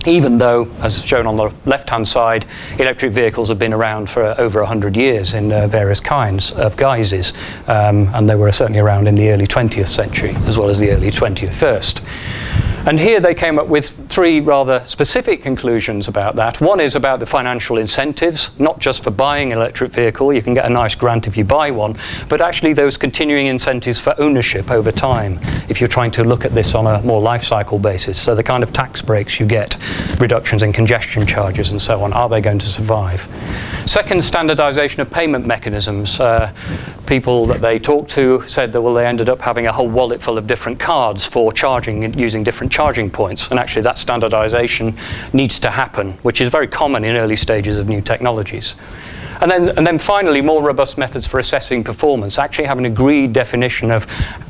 even though, as shown on the left-hand side, electric vehicles have been around for over 100 years in various kinds of guises, and they were certainly around in the early 20th century as well as the early 21st. And here they came up with three rather specific conclusions about that. One is about the financial incentives, not just for buying an electric vehicle, you can get a nice grant if you buy one, but actually those continuing incentives for ownership over time, if you're trying to look at this on a more life cycle basis. So the kind of tax breaks you get, reductions in congestion charges and so on, are they going to survive? Second, standardization of payment mechanisms. People that they talked to said that, well, they ended up having a whole wallet full of different cards for charging and using different charging points, and actually that standardization needs to happen, which is very common in early stages of new technologies. And then finally, more robust methods for assessing performance. Actually have an agreed definition of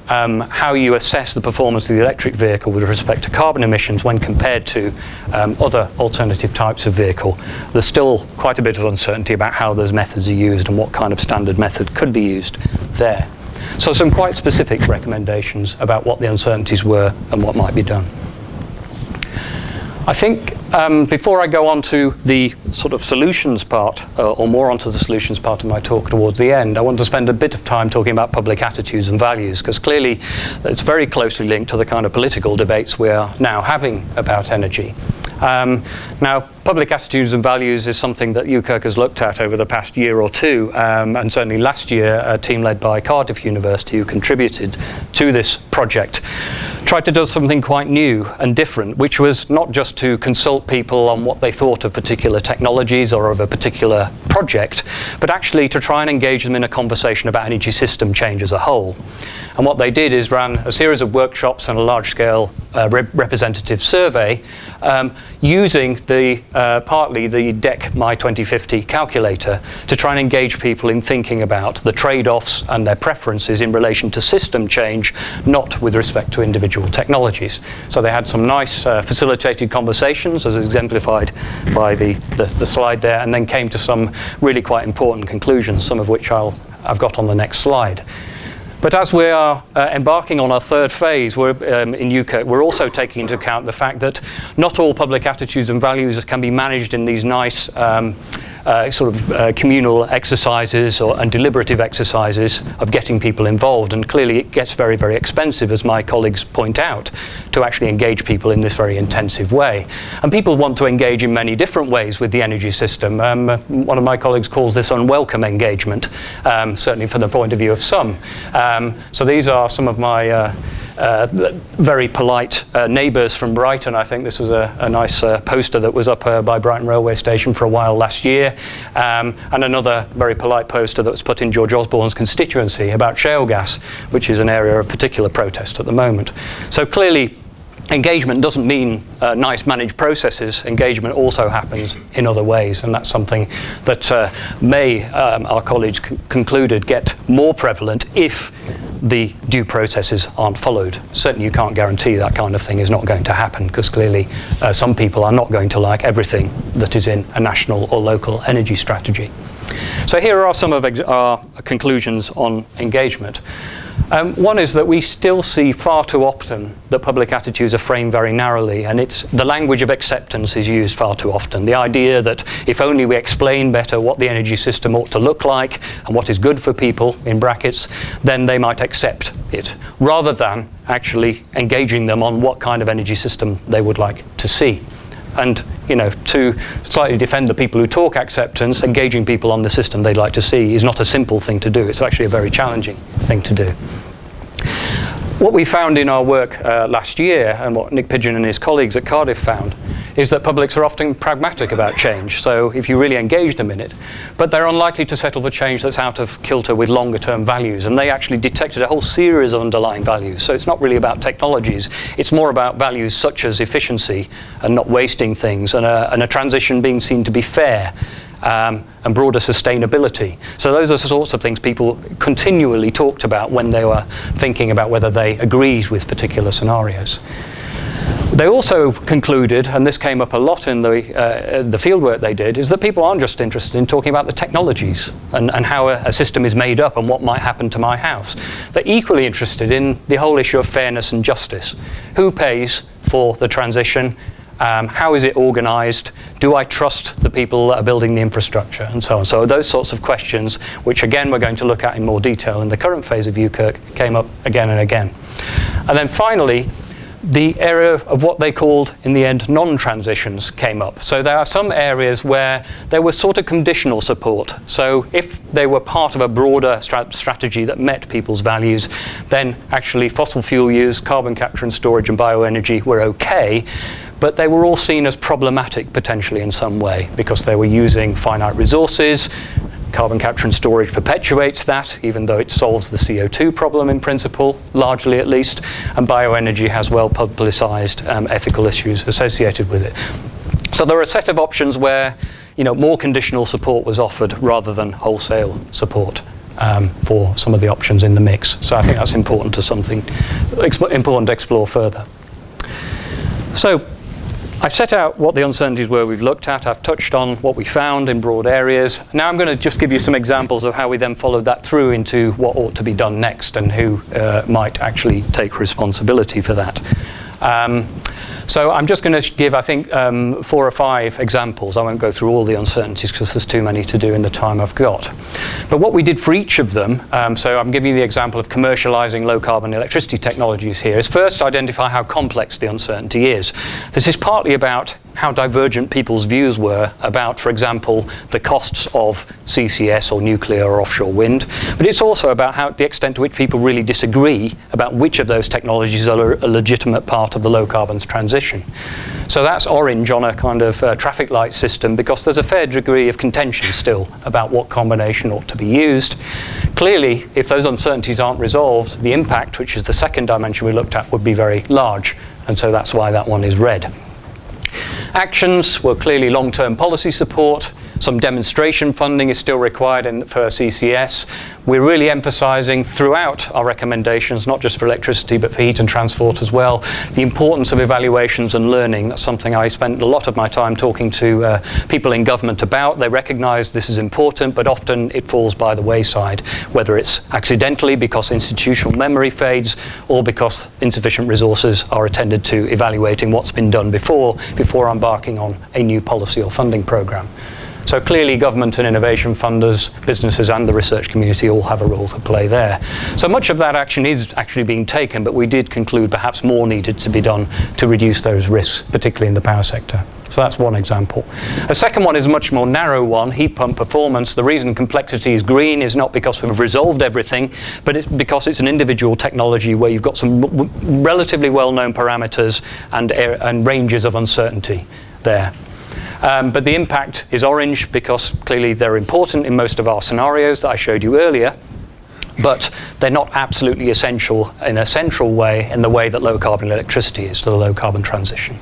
how you assess the performance of the electric vehicle with respect to carbon emissions when compared to other alternative types of vehicle. There's still quite a bit of uncertainty about how those methods are used and what kind of standard method could be used there. So some quite specific recommendations about what the uncertainties were and what might be done. I think before I go on to the sort of solutions part, or more onto the solutions part of my talk towards the end, I want to spend a bit of time talking about public attitudes and values, because clearly it's very closely linked to the kind of political debates we are now having about energy. Now, public attitudes and values is something that UKERC has looked at over the past year or two, and certainly last year, a team led by Cardiff University who contributed to this project tried to do something quite new and different, which was not just to consult people on what they thought of particular technologies or of a particular project, but actually to try and engage them in a conversation about energy system change as a whole. And what they did is ran a series of workshops and a large-scale representative survey using partly the DEC My 2050 calculator to try and engage people in thinking about the trade-offs and their preferences in relation to system change, not with respect to individual technologies. So they had some nice facilitated conversations, as exemplified by the slide there, and then came to some really quite important conclusions, some of which I've got on the next slide. But as we are embarking on our third phase in UKERC, we're also taking into account the fact that not all public attitudes and values can be managed in these nice communal exercises and deliberative exercises of getting people involved. And clearly it gets very, very expensive, as my colleagues point out, to actually engage people in this very intensive way. And people want to engage in many different ways with the energy system. One of my colleagues calls this unwelcome engagement, certainly from the point of view of some. So these are some of my very polite neighbours from Brighton. I think this was a nice poster that was up by Brighton Railway Station for a while last year, and another very polite poster that was put in George Osborne's constituency about shale gas, which is an area of particular protest at the moment. So clearly, engagement doesn't mean nice managed processes. Engagement also happens in other ways, and that's something that our colleagues concluded, get more prevalent if the due processes aren't followed. Certainly you can't guarantee that kind of thing is not going to happen, because clearly some people are not going to like everything that is in a national or local energy strategy. So here are some of our conclusions on engagement. One is that we still see far too often that public attitudes are framed very narrowly, and the language of acceptance is used far too often. The idea that if only we explain better what the energy system ought to look like and what is good for people, in brackets, then they might accept it, rather than actually engaging them on what kind of energy system they would like to see. And, to slightly defend the people who talk acceptance, engaging people on the system they'd like to see is not a simple thing to do. It's actually a very challenging thing to do. What we found in our work last year, and what Nick Pidgeon and his colleagues at Cardiff found, is that publics are often pragmatic about change. So if you really engage them in it, but they're unlikely to settle for change that's out of kilter with longer term values. And they actually detected a whole series of underlying values. So it's not really about technologies. It's more about values such as efficiency and not wasting things, and a transition being seen to be fair, and broader sustainability. So those are the sorts of things people continually talked about when they were thinking about whether they agreed with particular scenarios. They also concluded, and this came up a lot in the fieldwork they did, is that people aren't just interested in talking about the technologies and how a system is made up and what might happen to my house. They're equally interested in the whole issue of fairness and justice. Who pays for the transition? How is it organised? Do I trust the people that are building the infrastructure? And so on. So those sorts of questions, which again we're going to look at in more detail in the current phase of UKERC, came up again and again. And then finally, the area of what they called, in the end, non-transitions came up. So there are some areas where there was sort of conditional support. So if they were part of a broader strategy that met people's values, then actually fossil fuel use, carbon capture and storage and bioenergy were okay, but they were all seen as problematic potentially in some way, because they were using finite resources. Carbon capture and storage perpetuates that, even though it solves the CO2 problem in principle, largely at least, and bioenergy has well publicised ethical issues associated with it. So there are a set of options where more conditional support was offered rather than wholesale support for some of the options in the mix. So I think that's important to explore further. So I've set out what the uncertainties were we've looked at. I've touched on what we found in broad areas. Now I'm going to just give you some examples of how we then followed that through into what ought to be done next and who might actually take responsibility for that. So I'm just going to give, I think, 4 or 5 examples. I won't go through all the uncertainties because there's too many to do in the time I've got. But what we did for each of them, so I'm giving you the example of commercialising low-carbon electricity technologies here, is first identify how complex the uncertainty is. This is partly about how divergent people's views were about, for example, the costs of CCS or nuclear or offshore wind. But it's also about the extent to which people really disagree about which of those technologies are a legitimate part of the low carbon transition. So that's orange on a kind of traffic light system, because there's a fair degree of contention still about what combination ought to be used. Clearly, if those uncertainties aren't resolved, the impact, which is the second dimension we looked at, would be very large. And so that's why that one is red. Actions were clearly long-term policy support. Some demonstration funding is still required for CCS. We're really emphasising throughout our recommendations, not just for electricity but for heat and transport as well, the importance of evaluations and learning. That's something I spent a lot of my time talking to people in government about. They recognise this is important, but often it falls by the wayside, whether it's accidentally because institutional memory fades or because insufficient resources are attended to evaluating what's been done before embarking on a new policy or funding programme. So clearly government and innovation funders, businesses and the research community all have a role to play there. So much of that action is actually being taken, but we did conclude perhaps more needed to be done to reduce those risks, particularly in the power sector. So that's one example. A second one is a much more narrow one, heat pump performance. The reason complexity is green is not because we've resolved everything, but it's because it's an individual technology where you've got some relatively well-known parameters and ranges of uncertainty there. But the impact is orange because clearly they're important in most of our scenarios that I showed you earlier, but they're not absolutely essential in a central way in the way that low carbon electricity is to the low carbon transition.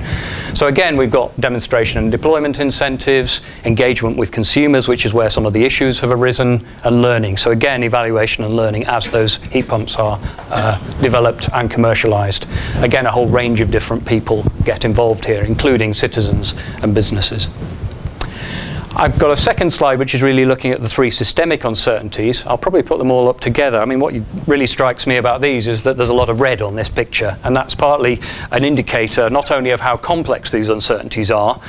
So again, we've got demonstration and deployment incentives, engagement with consumers, which is where some of the issues have arisen, and learning. So again, evaluation and learning as those heat pumps are developed and commercialized. Again, a whole range of different people get involved here, including citizens and businesses. I've got a second slide which is really looking at the three systemic uncertainties. I'll probably put them all up together. I mean, what really strikes me about these is that there's a lot of red on this picture, and that's partly an indicator not only of how complex these uncertainties are,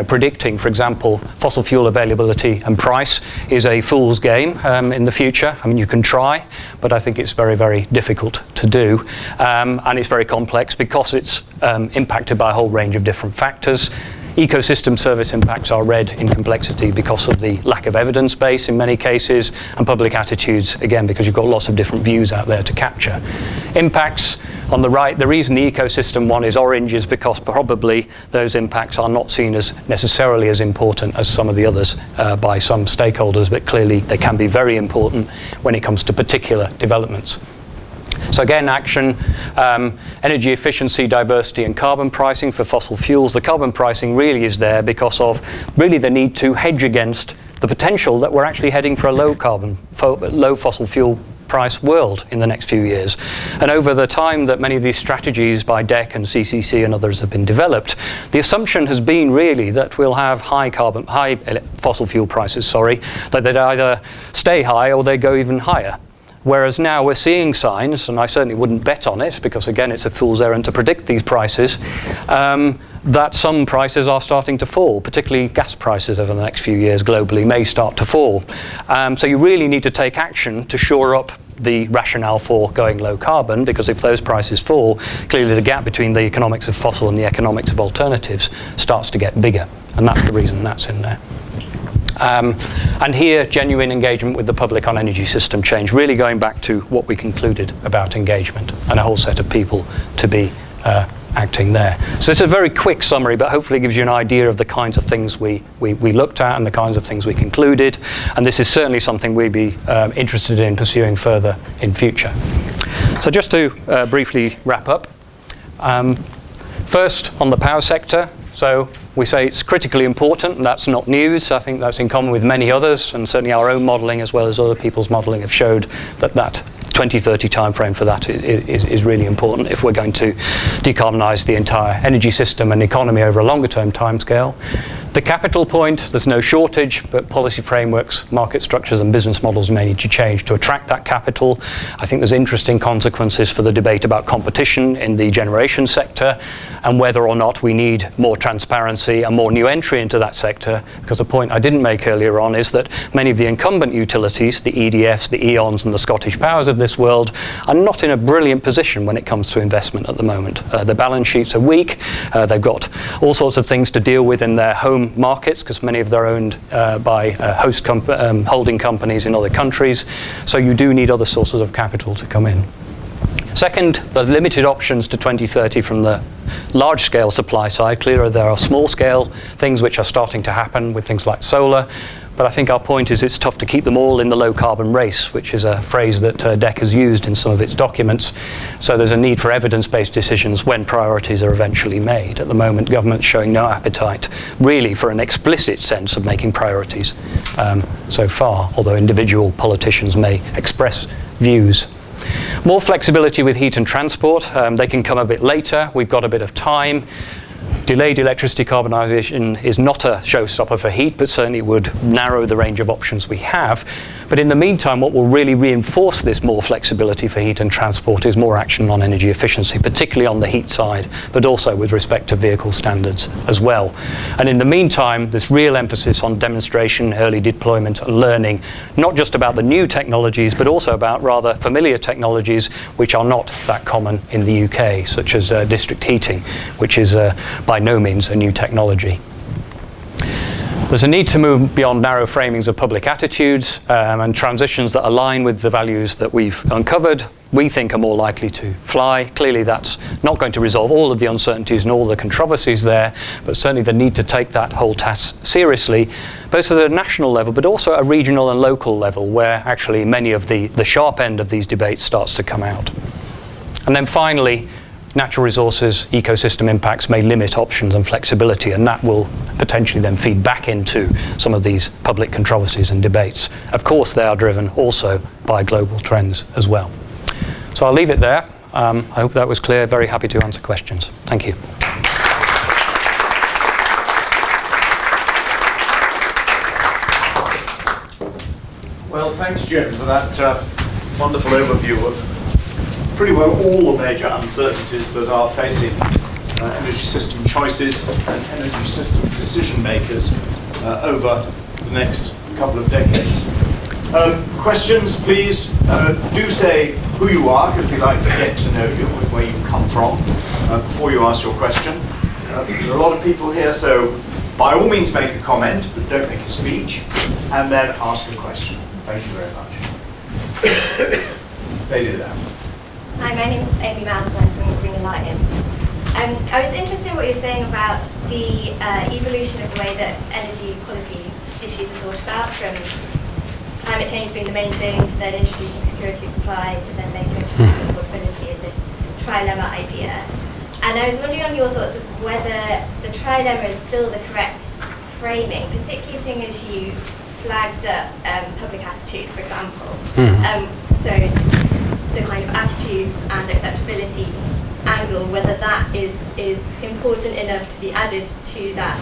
predicting, for example, fossil fuel availability and price is a fool's game in the future. I mean, you can try, but I think it's very, very difficult to do. And it's very complex because it's impacted by a whole range of different factors. Ecosystem service impacts are red in complexity because of the lack of evidence base in many cases, and public attitudes, again, because you've got lots of different views out there to capture. Impacts on the right, the reason the ecosystem one is orange is because probably those impacts are not seen as necessarily as important as some of the others by some stakeholders, but clearly they can be very important when it comes to particular developments. So again, action, energy efficiency, diversity and carbon pricing for fossil fuels. The carbon pricing really is there because of really the need to hedge against the potential that we're actually heading for a low fossil fuel price world in the next few years. And over the time that many of these strategies by DEC and CCC and others have been developed, the assumption has been really that we'll have high fossil fuel prices, that they'd either stay high or they go even higher. Whereas now we're seeing signs, and I certainly wouldn't bet on it, because again it's a fool's errand to predict these prices, that some prices are starting to fall, particularly gas prices over the next few years globally may start to fall. So you really need to take action to shore up the rationale for going low carbon, because if those prices fall, clearly the gap between the economics of fossil and the economics of alternatives starts to get bigger, and that's the reason that's in there. And here, genuine engagement with the public on energy system change, really going back to what we concluded about engagement and a whole set of people to be acting there. So it's a very quick summary, but hopefully gives you an idea of the kinds of things we looked at and the kinds of things we concluded. And this is certainly something we'd be interested in pursuing further in future. So just to briefly wrap up. First, on the power sector. So we say it's critically important, and that's not news. I think that's in common with many others, and certainly our own modelling as well as other people's modelling have showed that that 2030 timeframe for that is really important if we're going to decarbonise the entire energy system and economy over a longer term timescale. The capital point, there's no shortage, but policy frameworks, market structures and business models may need to change to attract that capital. I think there's interesting consequences for the debate about competition in the generation sector and whether or not we need more transparency and more new entry into that sector, because the point I didn't make earlier on is that many of the incumbent utilities, the EDFs, the E.ONs and the Scottish Powers of this world, are not in a brilliant position when it comes to investment at the moment. The balance sheets are weak, they've got all sorts of things to deal with in their home markets, because many of them are owned by holding companies in other countries, so you do need other sources of capital to come in. Second, the limited options to 2030 from the large-scale supply side. Clearly there are small-scale things which are starting to happen with things like solar, but I think our point is it's tough to keep them all in the low-carbon race, which is a phrase that DEC has used in some of its documents. So there's a need for evidence-based decisions when priorities are eventually made. At the moment, government's showing no appetite really for an explicit sense of making priorities so far, although individual politicians may express views. More flexibility with heat and transport. They can come a bit later. We've got a bit of time. Delayed electricity carbonisation is not a showstopper for heat, but certainly would narrow the range of options we have. But in the meantime, what will really reinforce this more flexibility for heat and transport is more action on energy efficiency, particularly on the heat side, but also with respect to vehicle standards as well. And in the meantime, this real emphasis on demonstration, early deployment and learning, not just about the new technologies, but also about rather familiar technologies which are not that common in the UK, such as district heating, which is by no means a new technology. There's a need to move beyond narrow framings of public attitudes and transitions that align with the values that we've uncovered, we think are more likely to fly. Clearly that's not going to resolve all of the uncertainties and all the controversies there, but certainly the need to take that whole task seriously, both at a national level but also at a regional and local level, where actually many of the sharp end of these debates starts to come out. And then finally, natural resources, ecosystem impacts may limit options and flexibility, and that will potentially then feed back into some of these public controversies and debates. Of course, they are driven also by global trends as well. So I'll leave it there. I hope that was clear. Very happy to answer questions. Thank you. Well, thanks, Jim, for that wonderful overview of pretty well all the major uncertainties that are facing energy system choices and energy system decision makers over the next couple of decades. Questions, please do say who you are, because we'd like to get to know you and where you come from before you ask your question. There are a lot of people here, so by all means make a comment, but don't make a speech, and then ask a question. Thank you very much. Lady there. Hi, my name is Amy Mountain. I'm from the Green Alliance. I was interested in what you were saying about the evolution of the way that energy policy issues are thought about, from climate change being the main thing, to then introducing security of supply, to then later introducing affordability and this trilemma idea. And I was wondering on your thoughts of whether the trilemma is still the correct framing, particularly seeing as you flagged up public attitudes, for example. So the kind of attitudes and acceptability angle, whether that is important enough to be added to that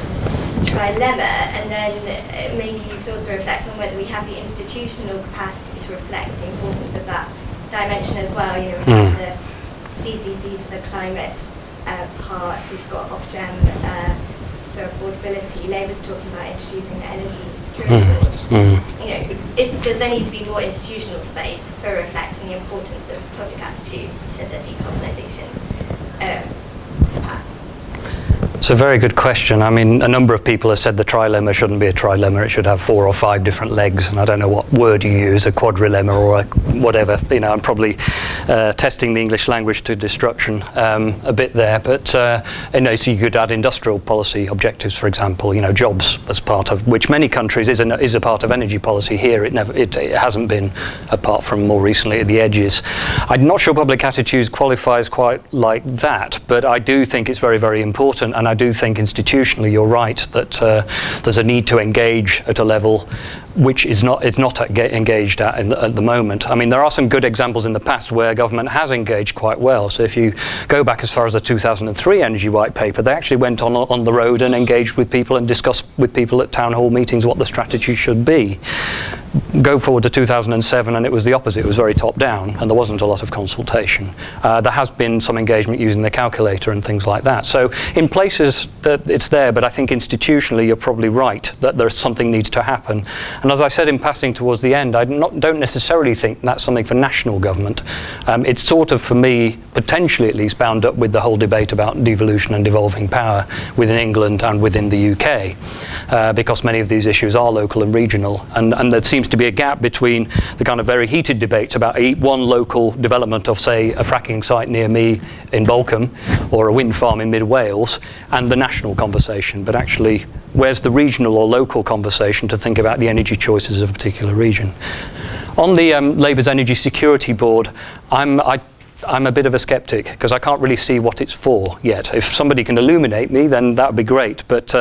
trilemma, and then maybe you could also reflect on whether we have the institutional capacity to reflect the importance of that dimension as well. You know, we have the CCC for the climate part, we've got Ofgem for affordability, Labour's talking about introducing the energy security board. You know, does there need to be more institutional space for reflecting the importance of public attitudes to the decarbonisation path? It's a very good question. I mean, a number of people have said the trilemma shouldn't be a trilemma, it should have 4 or 5 different legs, and I don't know what word you use, a quadrilemma or a whatever. You know, I'm probably testing the English language to destruction a bit there, but you know, so you could add industrial policy objectives, for example, you know, jobs as part of, which many countries is a part of energy policy. Here it hasn't been, apart from more recently at the edges. I'm not sure public attitudes qualifies quite like that, but I do think it's very, very important, and I do think institutionally you're right that there's a need to engage at a level which is not engaged at the moment. I mean, there are some good examples in the past where government has engaged quite well. So if you go back as far as the 2003 Energy White Paper, they actually went on the road and engaged with people and discussed with people at town hall meetings what the strategy should be. Go forward to 2007 and it was the opposite. It was very top down and there wasn't a lot of consultation. There has been some engagement using the calculator and things like that. So in places that it's there, but I think institutionally you're probably right that there's something needs to happen. And as I said in passing towards the end, I don't necessarily think that's something for national government. It's sort of, for me, potentially at least, bound up with the whole debate about devolution and devolving power within England and within the UK, because many of these issues are local and regional. And there seems to be a gap between the kind of very heated debates about one local development of, say, a fracking site near me in Balcombe or a wind farm in mid-Wales and the national conversation. But actually, where's the regional or local conversation to think about the energy choices of a particular region? On the Labour's Energy Security Board, I'm a bit of a sceptic because I can't really see what it's for yet. If somebody can illuminate me, then that would be great. But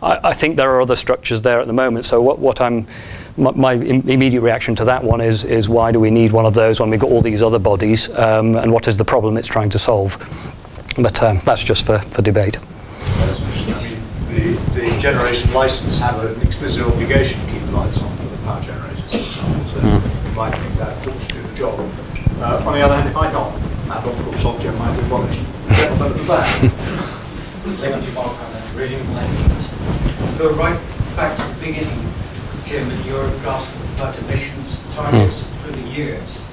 I think there are other structures there at the moment. So my immediate reaction to that one is why do we need one of those when we've got all these other bodies, and what is the problem it's trying to solve? But that's just for debate. That's interesting. I mean, the generation license have an explicit obligation to keep the lights on for the power generators, for example. So you might think that ought to do the job. On the other hand, it might not. And of course, Ofgem might be abolished. Gentlemen at the back. Thank you, Mark, on that. Really enlightening. Go right back to the beginning, Jim, and your graphs about emissions targets through the years.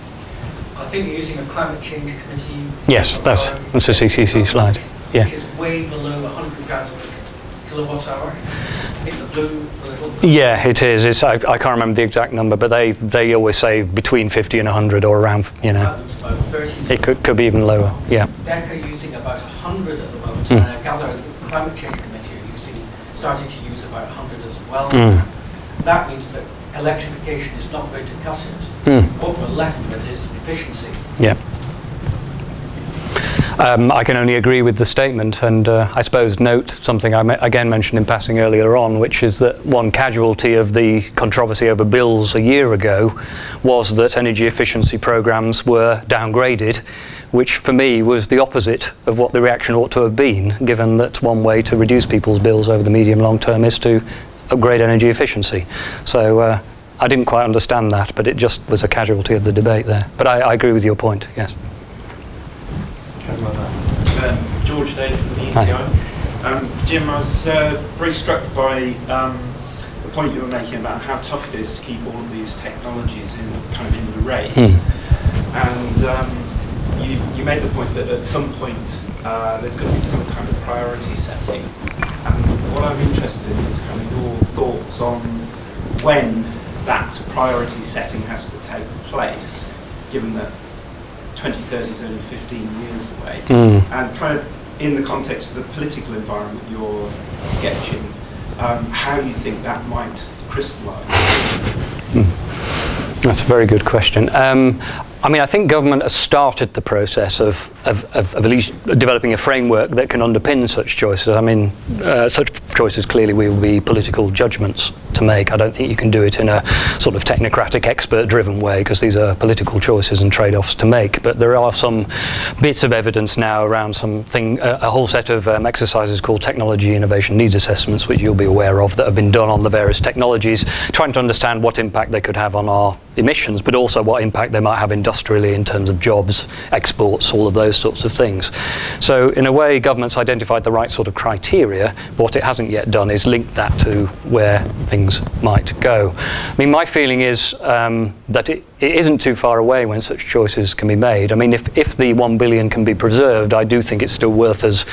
I think you're using a climate change committee. Yes, that's a CCC slide. Yeah. Which is way below 100 grams per kilowatt hour. I think the blue. Yeah, it is. I can't remember the exact number, but they always say between 50 and 100 or around, you know. That looks about 30. It could be even lower, yeah. DECA using about 100 at the moment, and I gather the climate change committee are starting to use about 100 as well. That means that electrification is not going to cut it. What we're left with is efficiency. Yeah. I can only agree with the statement, and I suppose note something I again mentioned in passing earlier on, which is that one casualty of the controversy over bills a year ago was that energy efficiency programs were downgraded, which for me was the opposite of what the reaction ought to have been, given that one way to reduce people's bills over the medium long term is to upgrade energy efficiency. So I didn't quite understand that, but it just was a casualty of the debate there. But I agree with your point, yes. George Day from the ECI. Jim, I was very struck by the point you were making about how tough it is to keep all of these technologies in the race. And you made the point that at some point there's going to be some kind of priority setting. And what I'm interested in is kind of your thoughts on when that priority setting has to take place, given that 2030 is only 15 years away, and kind of in the context of the political environment you're sketching, how you think that might crystallise? That's a very good question. I mean, I think government has started the process of at least developing a framework that can underpin such choices. I mean, such choices clearly will be political judgments to make. I don't think you can do it in a sort of technocratic, expert-driven way, because these are political choices and trade-offs to make. But there are some bits of evidence now around a whole set of exercises called technology innovation needs assessments, which you'll be aware of, that have been done on the various technologies, trying to understand what impact they could have on our emissions, but also what impact they might have industrially in terms of jobs, exports, all of those sorts of things. So in a way, government's identified the right sort of criteria, but what it hasn't yet done is link that to where things might go. I mean, my feeling is that it isn't too far away when such choices can be made. I mean, if the 1 billion can be preserved, I do think it's still worth us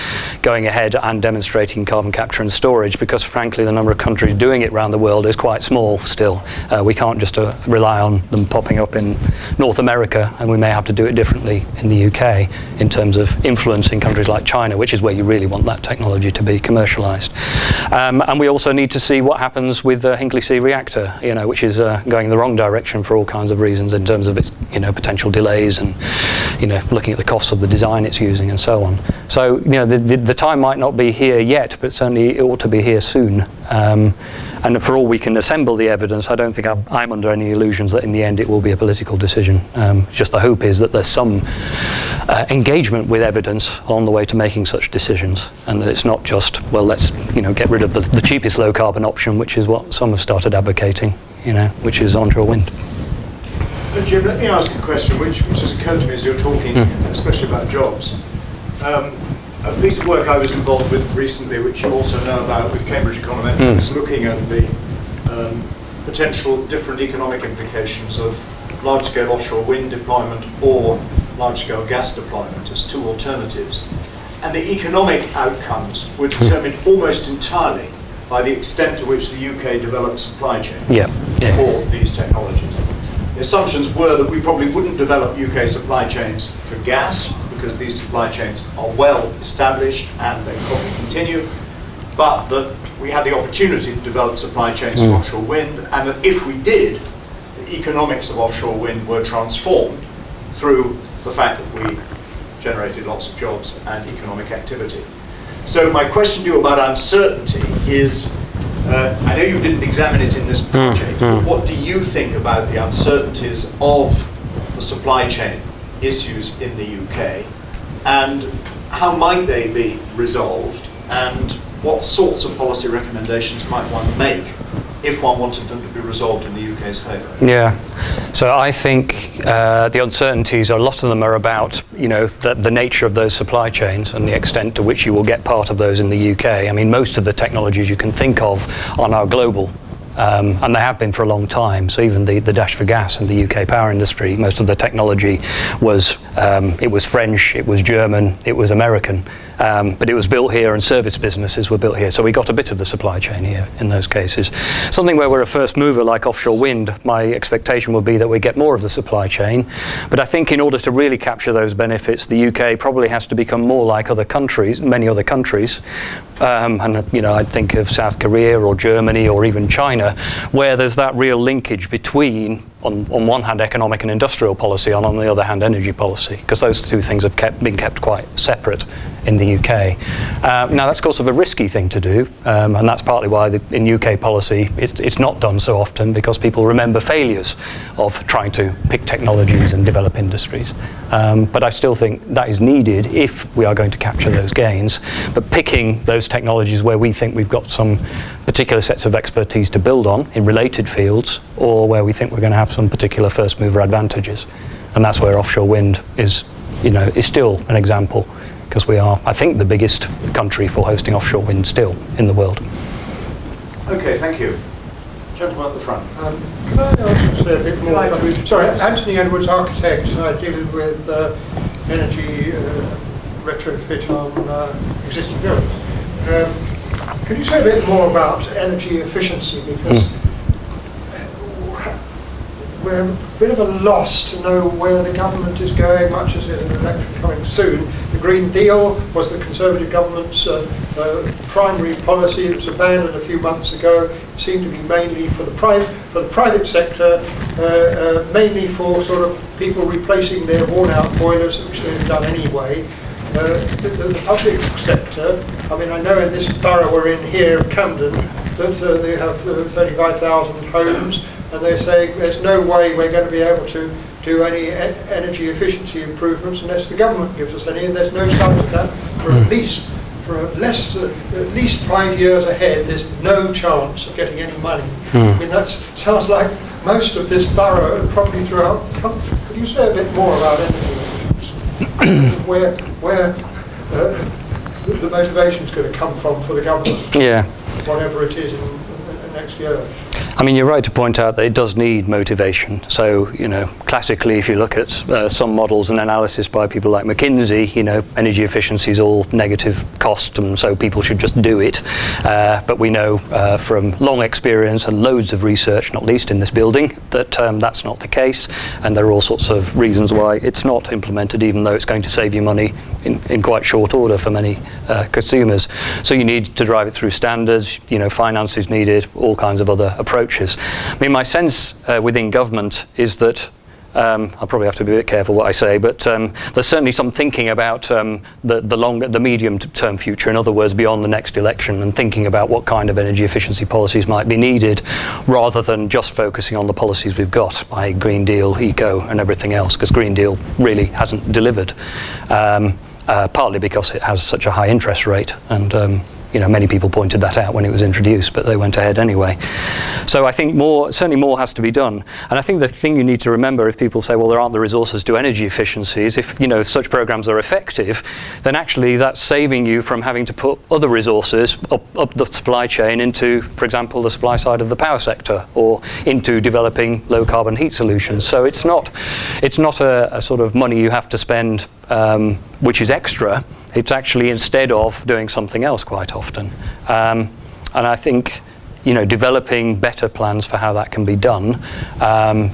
going ahead and demonstrating carbon capture and storage, because frankly the number of countries doing it around the world is quite small still. We can't just rely on them popping up in North America, and we may have to do it differently in the UK in terms of influencing countries like China, which is where you really want that technology to be commercialised. And we also need to see what happens with the Hinkley C reactor, which is going in the wrong direction for all kinds of reasons in terms of its potential delays and looking at the costs of the design it's using and so on. So the time might not be here yet, but certainly it ought to be here soon. And for all we can assemble the evidence, I don't think I'm under any illusions that in the end it will be a political decision. Just the hope is that there's some engagement with evidence on the way to making such decisions, and that it's not just, well, let's get rid of the cheapest low carbon option, which is what some have started advocating, which is onshore wind. Jim, let me ask a question which has occurred to me as you're talking, especially about jobs. A piece of work I was involved with recently, which you also know about, with Cambridge Econometrics, looking at the potential different economic implications of large-scale offshore wind deployment or large-scale gas deployment as two alternatives. And the economic outcomes were determined almost entirely by the extent to which the UK developed supply chain for these technologies. The assumptions were that we probably wouldn't develop UK supply chains for gas, because these supply chains are well established and they probably continue, but that we had the opportunity to develop supply chains for offshore wind, and that if we did, the economics of offshore wind were transformed through the fact that we generated lots of jobs and economic activity. So my question to you about uncertainty is, I know you didn't examine it in this project, but what do you think about the uncertainties of the supply chain issues in the UK, and how might they be resolved and what sorts of policy recommendations might one make if one wanted them to be resolved in the UK's favour? Yeah, so I think the uncertainties, a lot of them are about, the nature of those supply chains and the extent to which you will get part of those in the UK. I mean, most of the technologies you can think of are now global. And they have been for a long time. So even the dash for gas in the UK power industry, most of the technology was it was French, it was German, it was American, but it was built here, and service businesses were built here. So we got a bit of the supply chain here in those cases. Something where we're a first mover like offshore wind, my expectation would be that we get more of the supply chain. But I think in order to really capture those benefits, the UK probably has to become more like other countries, many other countries. And I'd think of South Korea or Germany or even China, where there's that real linkage between, on one hand, economic and industrial policy, and on the other hand, energy policy, because those two things have been kept quite separate in the UK. Now, that's of course a risky thing to do, and that's partly why in UK policy it's not done so often, because people remember failures of trying to pick technologies and develop industries. But I still think that is needed if we are going to capture those gains. But picking those technologies where we think we've got some particular sets of expertise to build on in related fields, or where we think we're going to have some particular first mover advantages. And that's where offshore wind is still an example, because we are, I think, the biggest country for hosting offshore wind still in the world. Okay, thank you. Gentleman at the front. Can I also say a bit more? Sorry, Anthony Edwards, architect, dealing with energy retrofit on existing buildings. Can you say a bit more about energy efficiency? Because we're a bit of a loss to know where the government is going, much as there's an election coming soon. The Green Deal was the Conservative government's primary policy. It was abandoned a few months ago. It seemed to be mainly for the private sector, mainly for sort of people replacing their worn-out boilers, which they've done anyway. The public sector, I mean, I know in this borough we're in here, Camden, that they have 35,000 homes, and they're saying there's no way we're going to be able to do any energy efficiency improvements unless the government gives us any, and there's no chance of that for at least 5 years ahead. There's no chance of getting any money. I mean, that sounds like most of this borough and probably throughout the country. Could you say a bit more about energy efficiency? where the motivation is going to come from for the government? Yeah. Whatever it is in next year. I mean, you're right to point out that it does need motivation. So, classically, if you look at some models and analysis by people like McKinsey, energy efficiency is all negative cost, and so people should just do it. But we know from long experience and loads of research, not least in this building, that that's not the case. And there are all sorts of reasons why it's not implemented, even though it's going to save you money in quite short order for many consumers. So you need to drive it through standards, finance is needed, all kinds of other approaches. I mean, my sense within government is that I'll probably have to be a bit careful what I say, but there's certainly some thinking about the medium-term future. In other words, beyond the next election, and thinking about what kind of energy efficiency policies might be needed, rather than just focusing on the policies we've got, i.e. Green Deal, Eco, and everything else, because Green Deal really hasn't delivered. Partly because it has such a high interest rate, and many people pointed that out when it was introduced, but they went ahead anyway. So I think certainly more has to be done. And I think the thing you need to remember, if people say, well, there aren't the resources to energy efficiencies, if such programs are effective, then actually that's saving you from having to put other resources up the supply chain into, for example, the supply side of the power sector, or into developing low carbon heat solutions. So it's not a sort of money you have to spend which is extra. It's actually instead of doing something else quite often. And I think developing better plans for how that can be done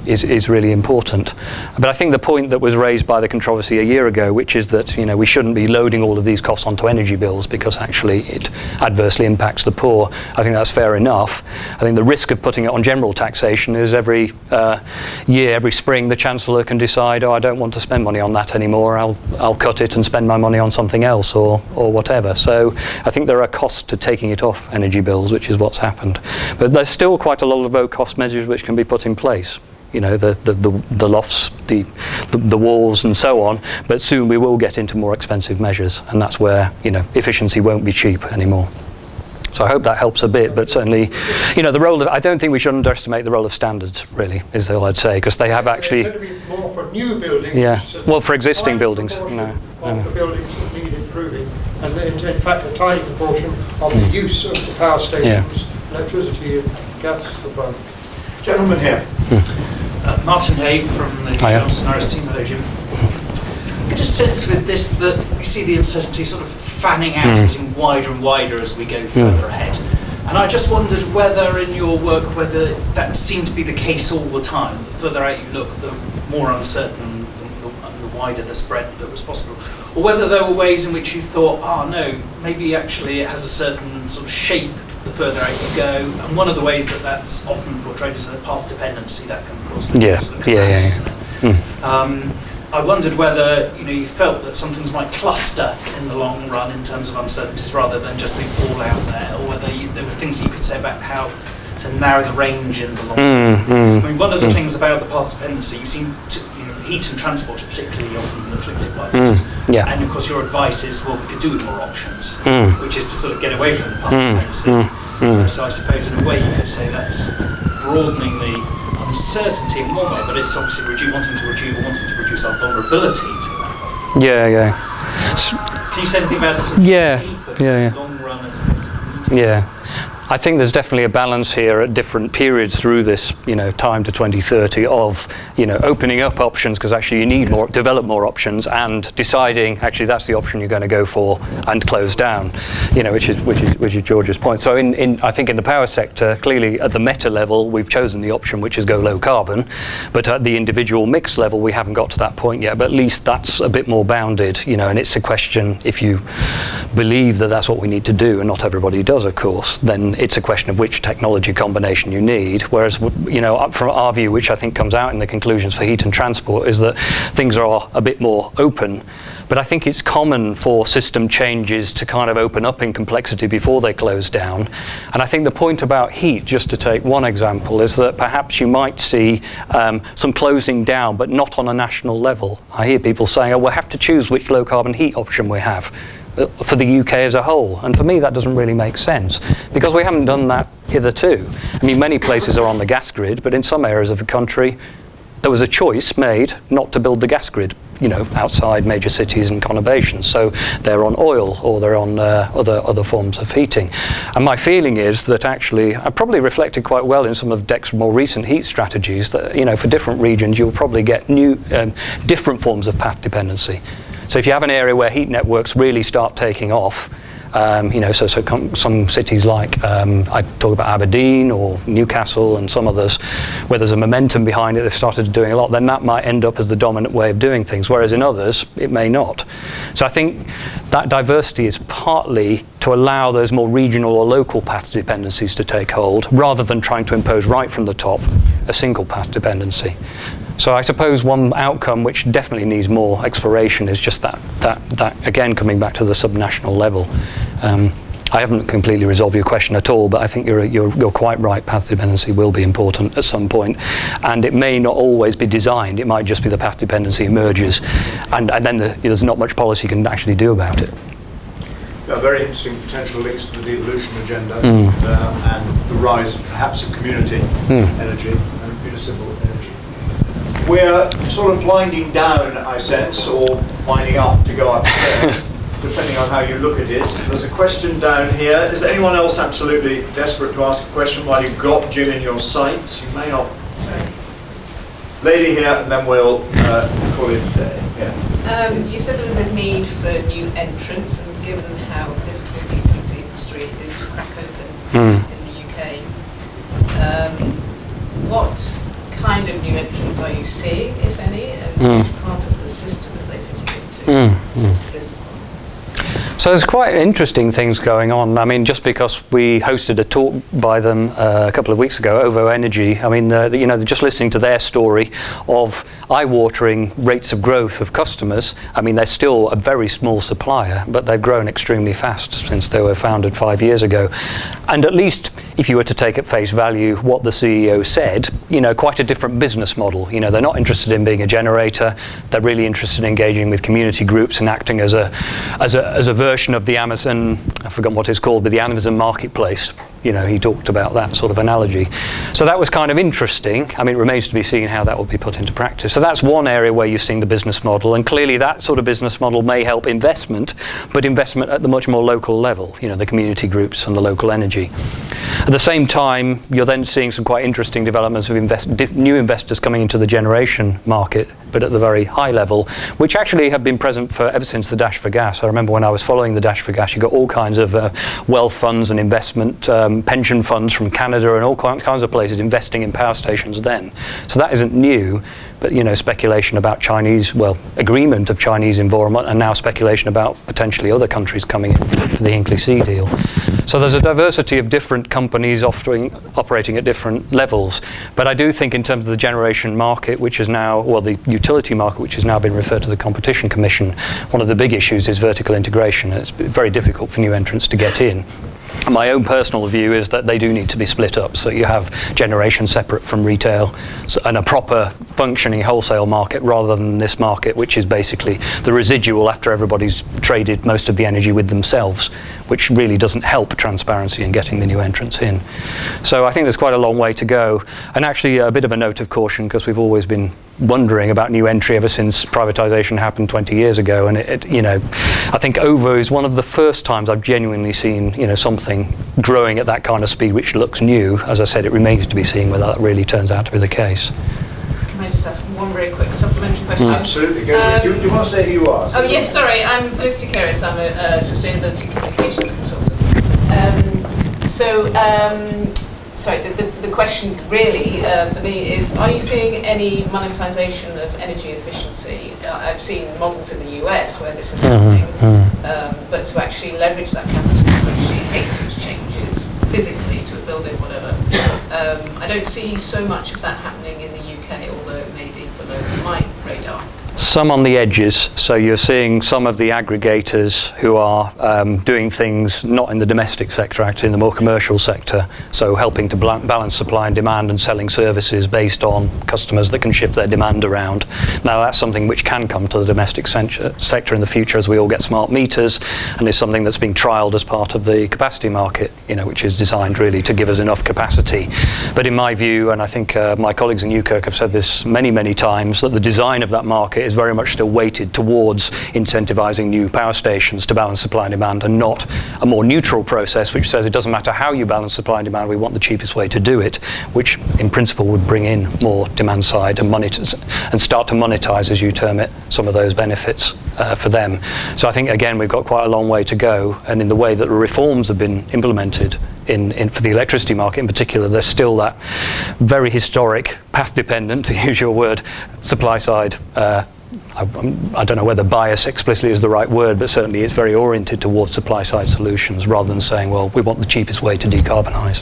is really important. But I think the point that was raised by the controversy a year ago, which is that we shouldn't be loading all of these costs onto energy bills because actually it adversely impacts the poor, I think that's fair enough. I think the risk of putting it on general taxation is every year, every spring, the Chancellor can decide, I don't want to spend money on that anymore, I'll cut it and spend my money on something else or whatever. So I think there are costs to taking it off energy bills, which is what's happened. But there's still quite a lot of low-cost measures which can be put in place. the lofts, the walls and so on, but soon we will get into more expensive measures, and that's where efficiency won't be cheap anymore. So I hope that helps a bit, but certainly, the role of, I don't think we should underestimate the role of standards, really, is all I'd say, because they have actually... It's going to be more for new buildings. Yeah, well, for existing buildings. Of the buildings that need improving, and in fact a tiny proportion of the use of the power stations, electricity and gas supply. Gentleman here. Martin Hay from the Johnson Norris team. Hello, Jim. I get a sense with this that we see the uncertainty sort of fanning out and getting wider and wider as we go further ahead. And I just wondered whether in your work, whether that seemed to be the case all the time. The further out you look, the more uncertain, the wider the spread that was possible. Or whether there were ways in which you thought, no, maybe actually it has a certain sort of shape the further out you go. And one of the ways that that's often portrayed as a path dependency, that can of course lead to sort of collapse, isn't it? I wondered whether you felt that some things might cluster in the long run in terms of uncertainties rather than just being all out there, or whether there were things that you could say about how to narrow the range in the long run. I mean, one of the things about the path dependency, you seem to, heat and transport are particularly often afflicted by this. And of course your advice is, well, we could do with more options, which is to sort of get away from the path dependency. So I suppose in a way you could say that's broadening the uncertainty in one way, but it's obviously wanting to reduce our vulnerability to that. Can you say anything about the sort of long run as a I think there's definitely a balance here at different periods through this, time to 2030 of, opening up options, because actually you need develop more options, and deciding actually that's the option you're going to go for and close down, which is George's point. So I think in the power sector, clearly at the meta level, we've chosen the option which is go low carbon, but at the individual mix level, we haven't got to that point yet. But at least that's a bit more bounded, and it's a question, if you believe that that's what we need to do, and not everybody does, of course, then it's a question of which technology combination you need. Whereas, from our view, which I think comes out in the conclusions for heat and transport, is that things are a bit more open. But I think it's common for system changes to kind of open up in complexity before they close down. And I think the point about heat, just to take one example, is that perhaps you might see some closing down, but not on a national level. I hear people saying, we'll have to choose which low carbon heat option we have for the UK as a whole. And for me, that doesn't really make sense, because we haven't done that hitherto. I mean, many places are on the gas grid, but in some areas of the country, there was a choice made not to build the gas grid, outside major cities and conurbations. So they're on oil, or they're on other forms of heating. And my feeling is that actually, I probably reflected quite well in some of DEC's more recent heat strategies that, for different regions, you'll probably get new, different forms of path dependency. So if you have an area where heat networks really start taking off, some cities like, I talk about Aberdeen or Newcastle and some others, where there's a momentum behind it, they've started doing a lot, then that might end up as the dominant way of doing things, whereas in others, it may not. So I think that diversity is partly to allow those more regional or local path dependencies to take hold, rather than trying to impose right from the top a single path dependency. So I suppose one outcome which definitely needs more exploration is just that again, coming back to the subnational level. I haven't completely resolved your question at all, but I think you're quite right. Path dependency will be important at some point, and it may not always be designed. It might just be the path dependency emerges, and then there's not much policy you can actually do about it. There are very interesting potential links to the devolution agenda and the rise, perhaps, of community energy and municipal energy. We're sort of winding down, I sense, or winding up to go upstairs, depending on how you look at it. There's a question down here. Is there anyone else absolutely desperate to ask a question while you've got Jim in your sights? You may not. Lady here, and then we'll call it a day. Yeah. You said there was a need for new entrants, and given how difficult the utility industry is to crack open in the UK, what kind of new entrants are you seeing, if any, and which part of the system are they fitting into? So there's quite interesting things going on. I mean, just because we hosted a talk by them a couple of weeks ago, UCL-Energy, I mean, you know, just listening to their story of eye-watering rates of growth of customers. I mean, they're still a very small supplier, but they've grown extremely fast since they were founded 5 years ago. And at least, if you were to take at face value what the CEO said, you know, quite a different business model. You know, they're not interested in being a generator. They're really interested in engaging with community groups and acting as a version of the Amazon, I've forgotten what it's called, but the Amazon marketplace. You know, he talked about that sort of analogy. So that was kind of interesting. I mean, it remains to be seen how that will be put into practice. So that's one area where you're seeing the business model, and clearly that sort of business model may help investment, but investment at the much more local level, you know, the community groups and the local energy. At the same time, you're then seeing some quite interesting developments of new investors coming into the generation market, but at the very high level, which actually have been present ever since the Dash for Gas. I remember when I was following the Dash for Gas, you got all kinds of wealth funds and investment pension funds from Canada and all kinds of places investing in power stations then. So that isn't new, but you know, speculation about Chinese, well, agreement of Chinese involvement, and now speculation about potentially other countries coming in for the Hinkley C deal. So there's a diversity of different companies operating at different levels. But I do think in terms of the generation market, which is now, well, the utility market, which has now been referred to the Competition Commission, one of the big issues is vertical integration. It's very difficult for new entrants to get in. My own personal view is that they do need to be split up, so you have generation separate from retail and a proper functioning wholesale market rather than this market, which is basically the residual after everybody's traded most of the energy with themselves, which really doesn't help transparency in getting the new entrants in. So I think there's quite a long way to go. And actually a bit of a note of caution, because we've always been wondering about new entry ever since privatisation happened 20 years ago, and it, you know, I think OVO is one of the first times I've genuinely seen, you know, something growing at that kind of speed which looks new. As I said, it remains to be seen whether that really turns out to be the case. Can I just ask one very quick supplementary question? Absolutely. Do you want to say who you are? Oh yes, sorry, I'm Felicity Keris. I'm a sustainability communications consultant. Sorry, the question really for me is, are you seeing any monetisation of energy efficiency? I've seen models in the US where this is happening, but to actually leverage that capital to actually make those changes physically to a building, whatever. I don't see so much of that happening in the UK, although it may be below my radar. Some on the edges, so you're seeing some of the aggregators who are doing things not in the domestic sector, actually in the more commercial sector, so helping to balance supply and demand and selling services based on customers that can shift their demand around. Now that's something which can come to the domestic sector in the future as we all get smart meters, and is something that's being trialled as part of the capacity market, you know, which is designed really to give us enough capacity. But in my view, and I think my colleagues in UKERC have said this many, many times, that the design of that market is very much still weighted towards incentivising new power stations to balance supply and demand, and not a more neutral process which says it doesn't matter how you balance supply and demand, we want the cheapest way to do it, which in principle would bring in more demand side and start to monetise, as you term it, some of those benefits for them. So I think again we've got quite a long way to go, and in the way that the reforms have been implemented for the electricity market in particular, there's still that very historic, path dependent, to use your word, supply side. I don't know whether bias explicitly is the right word, but certainly it's very oriented towards supply side solutions rather than saying, well, we want the cheapest way to decarbonise.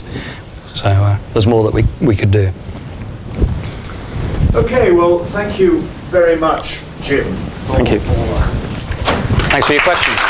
So there's more that we could do. Okay, well, thank you very much, Jim. Thank you. Thanks for your questions.